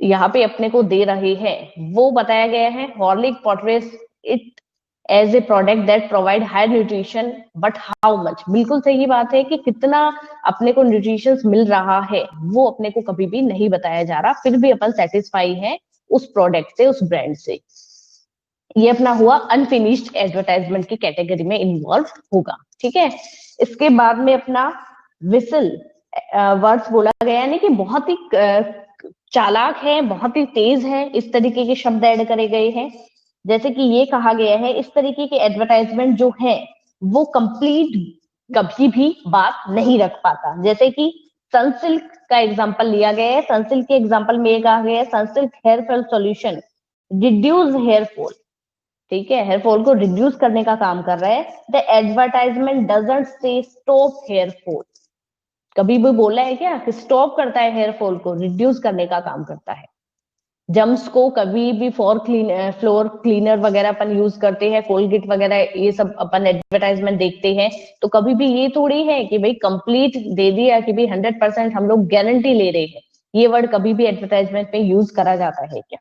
यहाँ पे अपने को दे रहे हैं वो बताया गया है। Horlicks portrays it as a product that provide high nutrition but how much, बिल्कुल सही बात है कि कितना अपने को न्यूट्रिशन मिल रहा है वो अपने को कभी भी नहीं बताया जा रहा, फिर भी अपन सेटिस्फाई है उस प्रोडक्ट से, उस ब्रांड से। ये अपना हुआ अनफिनिश्ड एडवर्टाइजमेंट की कैटेगरी में इन्वॉल्व होगा, ठीक है। इसके बाद में अपना विसल वर्ड्स बोला गया, यानी कि बहुत ही चालाक है, बहुत ही तेज है, इस तरीके के शब्द ऐड करे गए हैं। जैसे कि ये कहा गया है इस तरीके के एडवर्टाइजमेंट जो है वो कंप्लीट कभी भी बात नहीं रख पाता। जैसे कि सनसिल्क का एग्जांपल लिया गया है। सनसिल्क के एग्जांपल में ये कहा गया है Sunsilk hair fall solution reduce hair fall, ठीक है, हेयर फॉल को रिड्यूस करने का काम कर रहा है। The advertisement doesn't say stop hair fall, कभी भी बोला है क्या कि स्टॉप करता है हेयर फॉल को, रिड्यूस करने का काम करता है। जम्स को कभी भी फ्लोर क्लीनर वगैरह अपन यूज करते हैं, कोलगेट वगैरह ये सब अपन एडवर्टाइजमेंट देखते हैं, तो कभी भी ये थोड़ी है कि भाई कंप्लीट दे दिया कि भाई 100% हम लोग गारंटी ले रहे हैं। ये वर्ड कभी भी एडवर्टाइजमेंट में यूज करा जाता है क्या?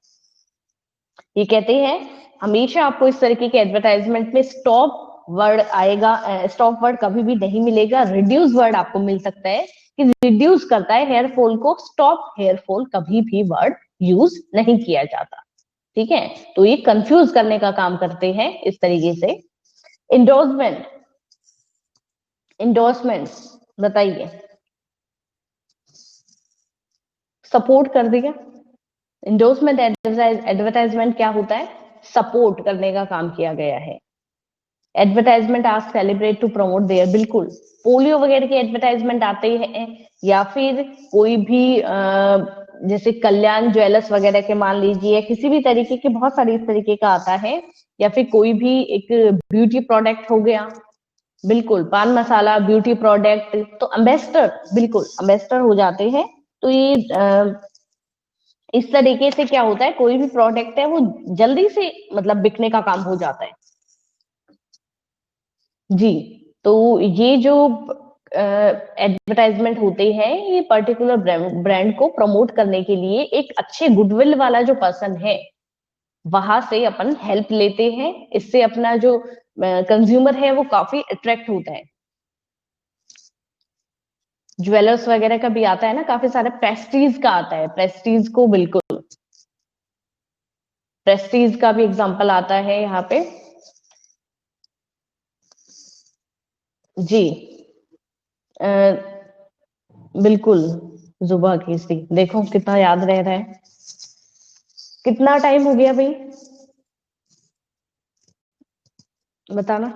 ये कहते हैं हमेशा आपको इस तरीके के एडवर्टाइजमेंट में स्टॉप वर्ड आएगा, स्टॉप वर्ड कभी भी नहीं मिलेगा। रिड्यूस वर्ड आपको मिल सकता है कि रिड्यूस करता है हेयर फॉल को, स्टॉप हेयर फॉल कभी भी वर्ड यूज नहीं किया जाता, ठीक है। तो ये कंफ्यूज करने का काम करते हैं इस तरीके से। इंडोर्समेंट, इंडोर्समेंट बताइए। सपोर्ट कर दिया। इंडोर्समेंट एडवर्टाइजमेंट क्या होता है? सपोर्ट करने का काम किया गया है। Advertisement ask celebrate to promote their, बिल्कुल पोलियो वगैरह के एडवर्टाइजमेंट आते हैं, या फिर कोई भी जैसे कल्याण ज्वेलर्स वगैरह के मान लीजिए, किसी भी तरीके के बहुत सारे इस तरीके का आता है, या फिर कोई भी एक ब्यूटी प्रोडक्ट हो गया, बिल्कुल पान मसाला ब्यूटी प्रोडक्ट, तो एम्बेसडर, बिल्कुल एम्बेसडर हो जाते हैं। तो ये इस तरीके से क्या होता है, कोई भी प्रोडक्ट है वो जल्दी से मतलब बिकने का काम हो जाता है। जी, तो ये जो एडवर्टाइजमेंट होते हैं ये पर्टिकुलर ब्रांड को प्रमोट करने के लिए एक अच्छे गुडविल वाला जो पर्सन है वहां से अपन हेल्प लेते हैं। इससे अपना जो कंज्यूमर है वो काफी अट्रैक्ट होता है। ज्वेलर्स वगैरह का भी आता है ना, काफी सारे प्रेस्टीज का आता है, प्रेस्टीज को बिल्कुल, प्रेस्टीज का भी एग्जांपल आता है यहाँ पे। जी, अ, बिल्कुल जुबा केसरी, देखो कितना याद रह रहा है। कितना टाइम हो गया भाई, बताना।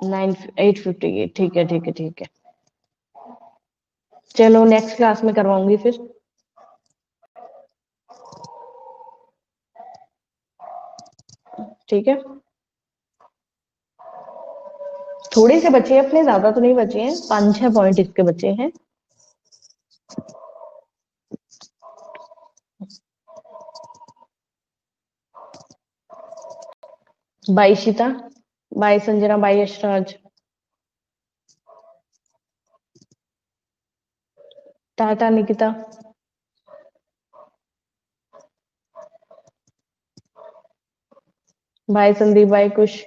8:58, ठीक है ठीक है ठीक है। चलो नेक्स्ट क्लास में करवाऊंगी फिर, ठीक है। थोड़े से बचे हैं अपने, ज्यादा तो नहीं बचे हैं, 5-6 पॉइंट इसके बचे हैं। Bye Sheeta, bye Sanjana, bye Yashraj. Tata Nikita. Bye Sandeep, bye कुश।